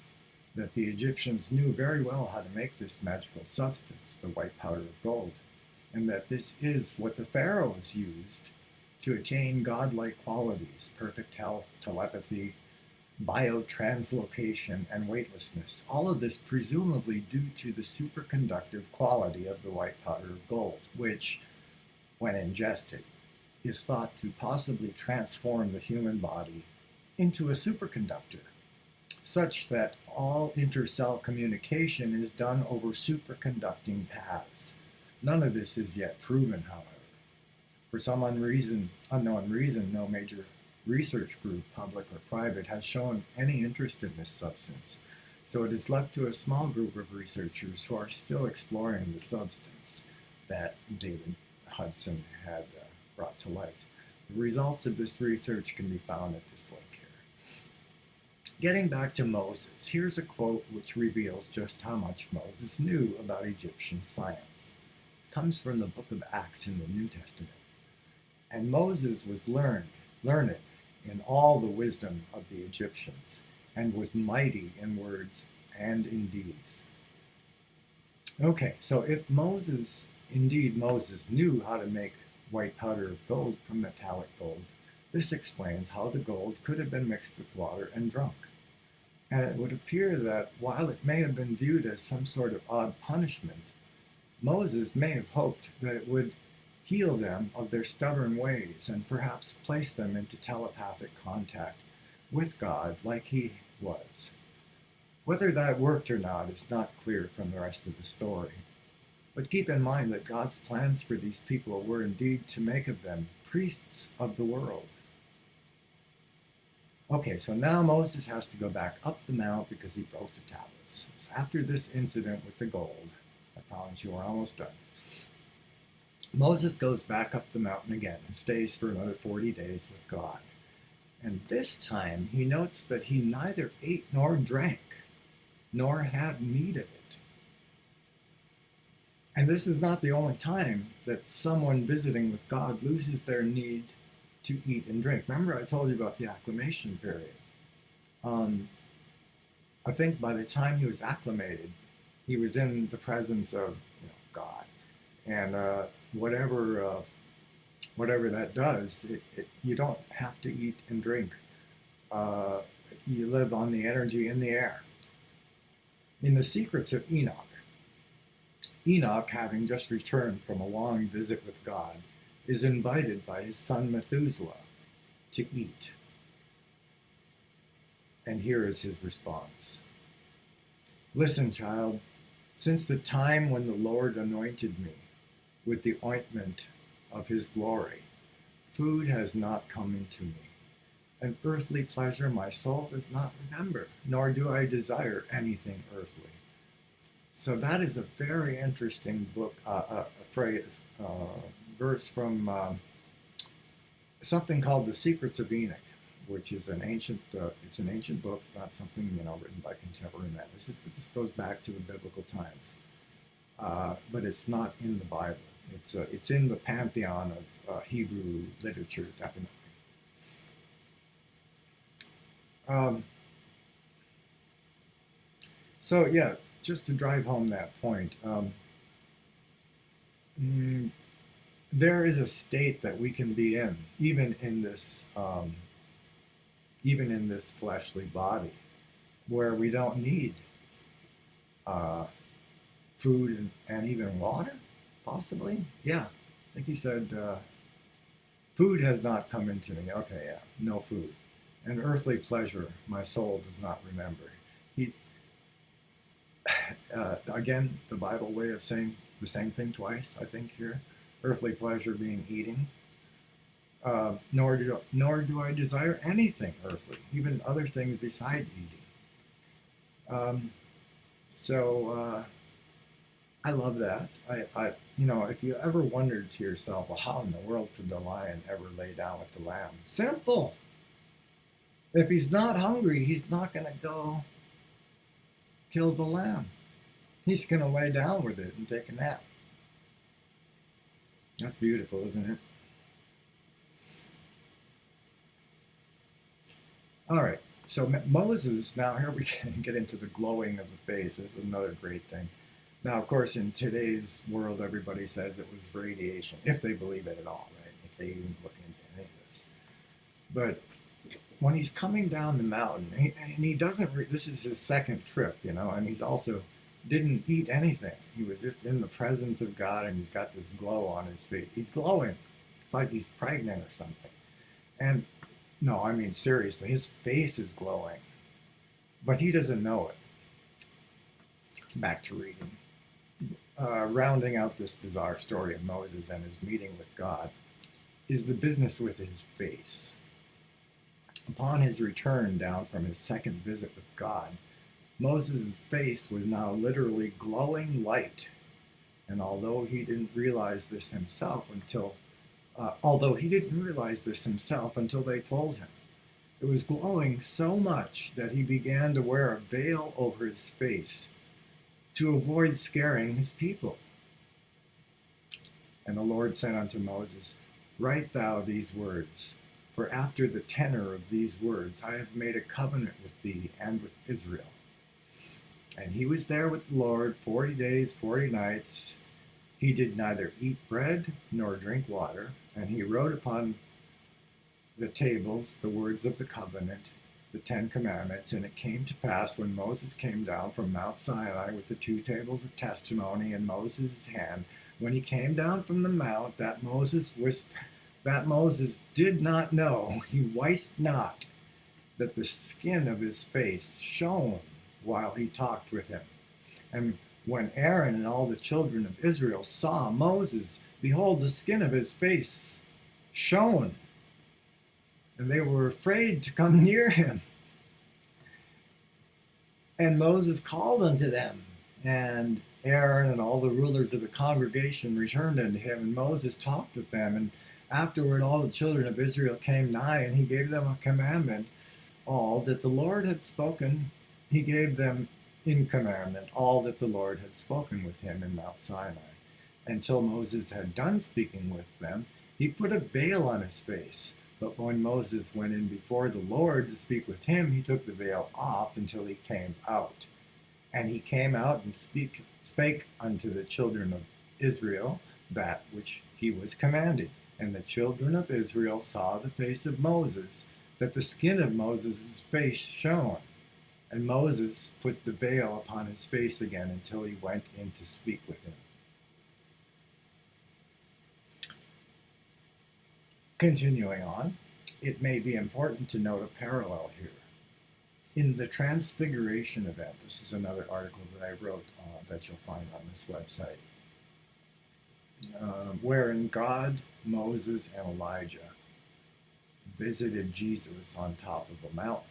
that the Egyptians knew very well how to make this magical substance, the white powder of gold, and that this is what the pharaohs used to attain godlike qualities, perfect health, telepathy, biotranslocation, and weightlessness. All of this presumably due to the superconductive quality of the white powder of gold, which, when ingested, is thought to possibly transform the human body into a superconductor, such that all intercell communication is done over superconducting paths. None of this is yet proven, however. For some unknown reason, no major research group, public or private, has shown any interest in this substance. So it is left to a small group of researchers who are still exploring the substance that David Hudson had brought to light. The results of this research can be found at this link here. Getting back to Moses, here's a quote which reveals just how much Moses knew about Egyptian science. It comes from the book of Acts in the New Testament. And Moses was learned in all the wisdom of the Egyptians, and was mighty in words and in deeds. Okay, so if Moses knew how to make white powder of gold from metallic gold, this explains how the gold could have been mixed with water and drunk. And it would appear that while it may have been viewed as some sort of odd punishment, Moses may have hoped that it would heal them of their stubborn ways and perhaps place them into telepathic contact with God like he was. Whether that worked or not is not clear from the rest of the story. But keep in mind that God's plans for these people were indeed to make of them priests of the world. Okay, so now Moses has to go back up the mount because he broke the tablets. So after this incident with the gold, I promise you we're almost done, Moses goes back up the mountain again and stays for another 40 days with God. And this time he notes that he neither ate nor drank, nor had meat of it. And this is not the only time that someone visiting with God loses their need to eat and drink. Remember I told you about the acclimation period. I think by the time he was acclimated, he was in the presence of God. And whatever that does, you don't have to eat and drink. You live on the energy in the air. In the secrets of Enoch, having just returned from a long visit with God, is invited by his son Methuselah to eat. And here is his response. Listen, child, since the time when the Lord anointed me with the ointment of his glory, food has not come into me. An earthly pleasure my soul does not remember, nor do I desire anything earthly. So that is a very interesting verse from something called The Secrets of Enoch. which is an ancient, it's an ancient book. It's not something, written by contemporary men. This goes back to the biblical times, but it's not in the Bible. It's in the pantheon of Hebrew literature, definitely. So yeah, just to drive home that point, there is a state that we can be in, even in this fleshly body, where we don't need food and even water, possibly. Yeah, I think he said, food has not come into me. Okay, yeah, no food. And earthly pleasure my soul does not remember. He, again, the Bible way of saying the same thing twice, I think, here. Earthly pleasure being eating. Nor do I desire anything earthly, even other things beside eating. So I love that. If you ever wondered to yourself, well, how in the world could the lion ever lay down with the lamb? Simple. If he's not hungry, he's not going to go kill the lamb. He's going to lay down with it and take a nap. That's beautiful, isn't it? All right. So Moses, now here we can get into the glowing of the face. This is another great thing. Now, of course, in today's world, everybody says it was radiation, if they believe it at all, right? If they even look into any of this. But when he's coming down the mountain, and he doesn't, this is his second trip, and he's also didn't eat anything. He was just in the presence of God, and he's got this glow on his face. He's glowing. It's like he's pregnant or something. And no, I mean, seriously, his face is glowing, but he doesn't know it. Back to reading. Rounding out this bizarre story of Moses and his meeting with God is the business with his face. Upon his return down from his second visit with God, Moses' face was now literally glowing light. And although he didn't realize this himself until they told him, it was glowing so much that he began to wear a veil over his face to avoid scaring his people. And the Lord said unto Moses, Write thou these words, for after the tenor of these words I have made a covenant with thee and with Israel. And he was there with the Lord 40 days, 40 nights. He did neither eat bread nor drink water, and he wrote upon the tables the words of the covenant, the 10 Commandments. And it came to pass when Moses came down from Mount Sinai with the 2 tables of testimony in Moses' hand, when he came down from the mount, that Moses did not know, he wist not, that the skin of his face shone while he talked with him. And when Aaron and all the children of Israel saw Moses, behold, the skin of his face shone, and they were afraid to come near him. And Moses called unto them, and Aaron and all the rulers of the congregation returned unto him, and Moses talked with them. And afterward all the children of Israel came nigh, and he gave them a commandment, all that the Lord had spoken. He gave them in commandment all that the Lord had spoken with him in Mount Sinai. Until Moses had done speaking with them, he put a veil on his face. But when Moses went in before the Lord to speak with him, he took the veil off until he came out. And he came out and spake unto the children of Israel that which he was commanded. And the children of Israel saw the face of Moses, that the skin of Moses' face shone. And Moses put the veil upon his face again until he went in to speak with him. Continuing on, it may be important to note a parallel here. In the Transfiguration event, this is another article that I wrote that you'll find on this website, wherein God, Moses, and Elijah visited Jesus on top of a mountain.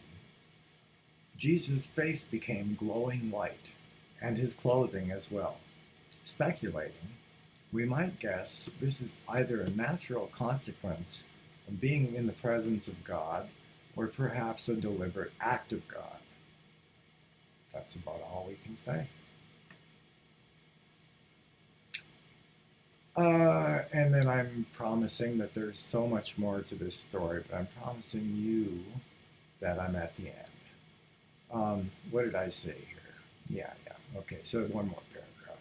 Jesus' face became glowing white, and his clothing as well. Speculating, we might guess this is either a natural consequence of being in the presence of God, or perhaps a deliberate act of God. That's about all we can say. And then I'm promising that there's so much more to this story, but I'm promising you that I'm at the end. What did I say here? Yeah. Okay, so one more paragraph.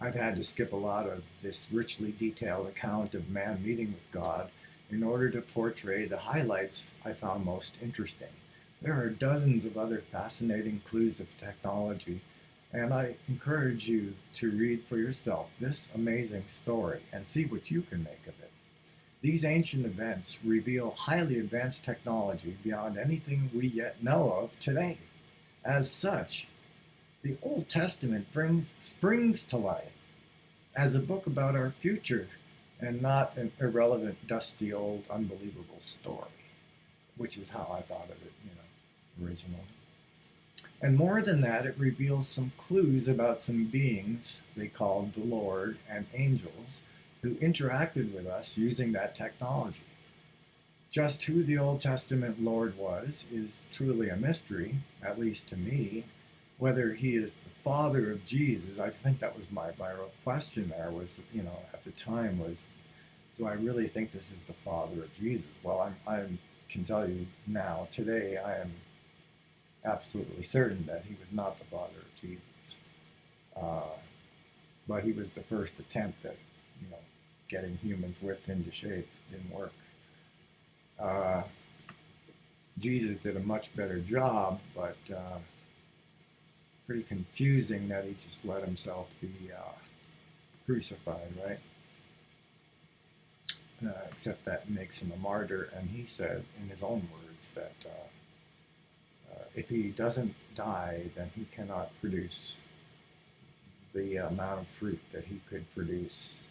I've had to skip a lot of this richly detailed account of man meeting with God in order to portray the highlights I found most interesting. There are dozens of other fascinating clues of technology, and I encourage you to read for yourself this amazing story and see what you can make of it. These ancient events reveal highly advanced technology beyond anything we yet know of today. As such, the Old Testament springs to life as a book about our future and not an irrelevant, dusty, old, unbelievable story, which is how I thought of it, originally. And more than that, it reveals some clues about some beings they called the Lord and angels who interacted with us using that technology. Just who the Old Testament Lord was is truly a mystery, at least to me. Whether he is the father of Jesus, I think that was my real question there was, at the time was, do I really think this is the father of Jesus? Well, I can tell you now, today, I am absolutely certain that he was not the father of Jesus. But he was the first attempt at, getting humans whipped into shape. Didn't work. Jesus did a much better job, but pretty confusing that he just let himself be crucified, right? Except that makes him a martyr, and he said in his own words that if he doesn't die, then he cannot produce the amount of fruit that he could produce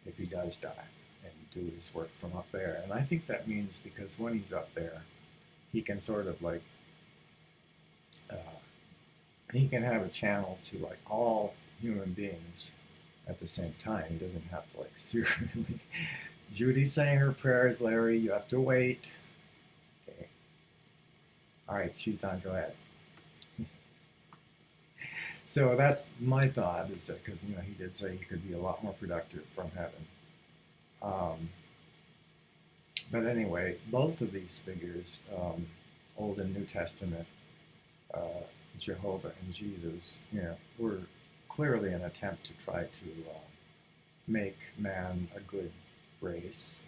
if he does die and do his work from up there. And I think that means because when he's up there, he can sort of like, he can have a channel to like all human beings at the same time. He doesn't have to like seriously. Judy's saying her prayers, Larry. You have to wait. Okay. All right, she's done. Go ahead. So that's my thought, is that because he did say he could be a lot more productive from heaven. But anyway, both of these figures, Old and New Testament, Jehovah and Jesus, were clearly an attempt to try to make man a good race.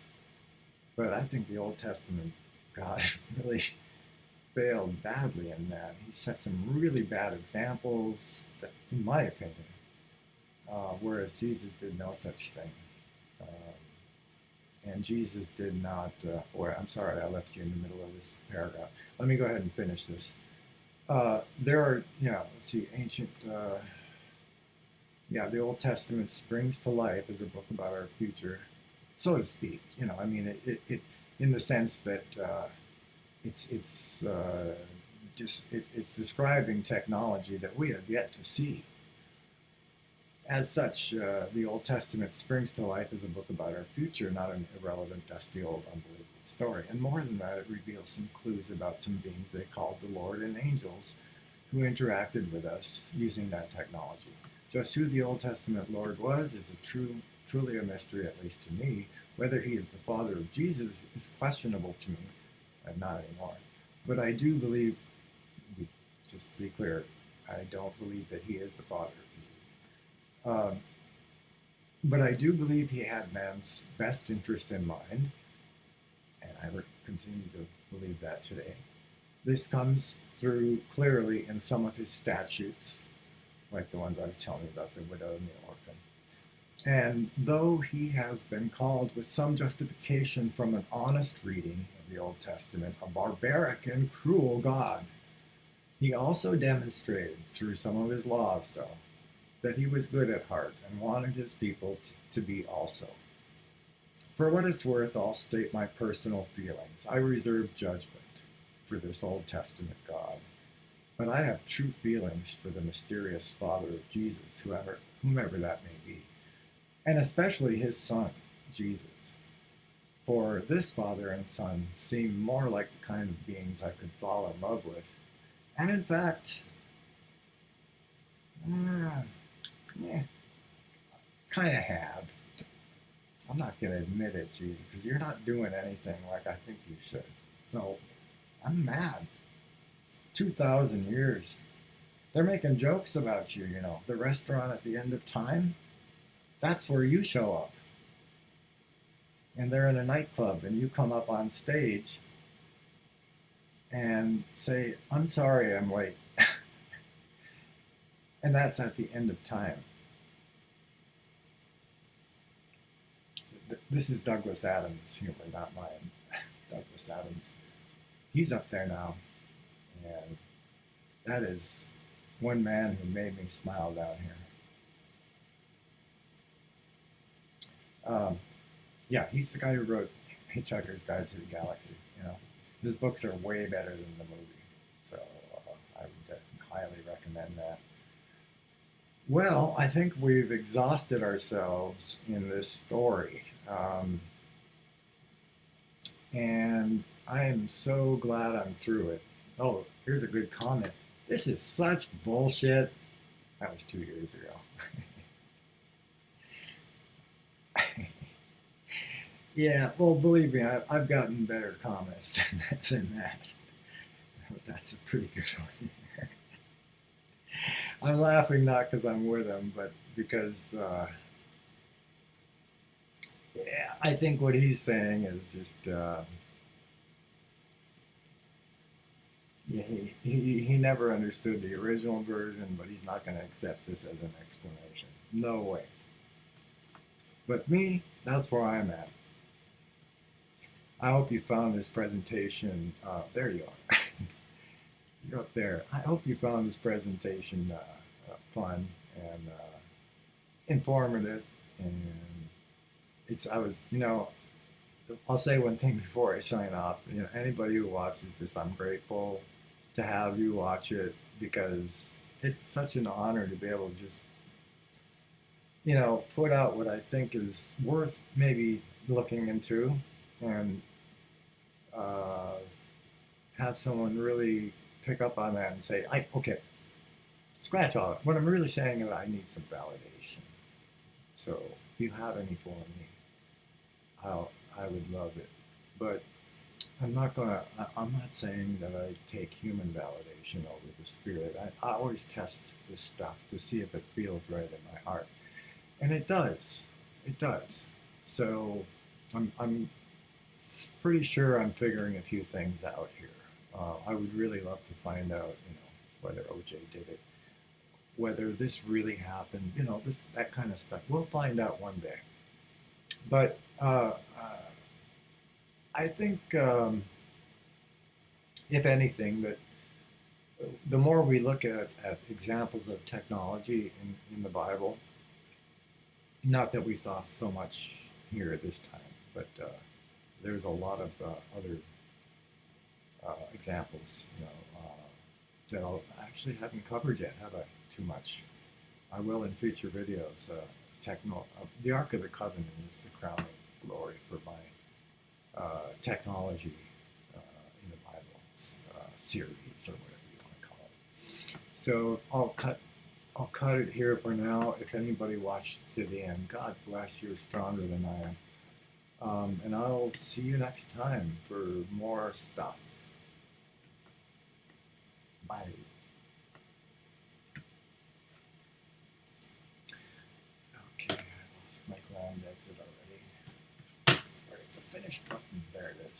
But I think the Old Testament God really failed badly in that. He set some really bad examples, that, in my opinion, whereas Jesus did no such thing. And Jesus did not, I'm sorry, I left you in the middle of this paragraph. Let me go ahead and finish this. There are, let's see, the Old Testament springs to life as a book about our future, so to speak. It in the sense that it's describing technology that we have yet to see. As such, the Old Testament springs to life as a book about our future, not an irrelevant, dusty, old, unbelievable story. And more than that, it reveals some clues about some beings they called the Lord and angels who interacted with us using that technology. Just who the Old Testament Lord was is truly a mystery, at least to me. Whether he is the father of Jesus is questionable to me, not anymore. But I do believe, just to be clear, I don't believe that he is the father of Jesus. But I do believe he had man's best interest in mind, and I continue to believe that today. This comes through clearly in some of his statutes, like the ones I was telling you about, the widow and the orphan. And though he has been called with some justification from an honest reading of the Old Testament a barbaric and cruel God, he also demonstrated through some of his laws, though, that he was good at heart and wanted his people to be also. For what it's worth, I'll state my personal feelings. I reserve judgment for this Old Testament God, but I have true feelings for the mysterious Father of Jesus, whomever that may be, and especially his Son, Jesus. for this father and son seemed more like the kind of beings I could fall in love with. And in fact, yeah, kind of have. I'm not going to admit it, Jesus, because you're not doing anything like I think you should. So I'm mad. 2,000 years. They're making jokes about you, you know. The restaurant at the end of time, that's where you show up. And they're in a nightclub, and you come up on stage and say, I'm sorry I'm late. And that's at the end of time. This is Douglas Adams' humor, not mine. Douglas Adams, he's up there now. And that is one man who made me smile down here. Yeah, he's the guy who wrote Hitchhiker's Guide to the Galaxy. You know, his books are way better than the movie, so I would highly recommend that. Well, I think we've exhausted ourselves in this story, and I am so glad I'm through it. Oh, here's a good comment. This is such bullshit. That was 2 years ago. Yeah, well, believe me, I've gotten better comments than that. But that's a pretty good one. I'm laughing not because I'm with him, but because yeah, I think what he's saying is just yeah, he never understood the original version, but he's not going to accept this as an explanation. No way. But me, that's where I'm at. I hope you found this presentation. There you are. You're up there. I hope you found this presentation fun and informative. And I'll say one thing before I sign off. You know, anybody who watches this, I'm grateful to have you watch it because it's such an honor to be able to just, you know, put out what I think is worth maybe looking into and have someone really pick up on that and say, okay, scratch all that. What I'm really saying is I need some validation. So if you have any for me, I would love it. But I'm not saying that I take human validation over the spirit. I always test this stuff to see if it feels right in my heart. And it does. It does. So I'm pretty sure I'm figuring a few things out here. I would really love to find out, you know, whether OJ did it, whether this really happened, you know, that kind of stuff. We'll find out one day. But I think, if anything, that the more we look at examples of technology in the Bible, not that we saw so much here this time, but there's a lot of other examples, you know, that I actually haven't covered yet, have I? Too much. I will in future videos. The Ark of the Covenant is the crowning glory for my technology in the Bible series, or whatever you want to call it. So I'll cut it here for now. If anybody watched to the end, God bless you. Stronger than I am. And I'll see you next time for more stuff. Bye. Okay, I lost my ground exit already. Where's the finish button? There it is.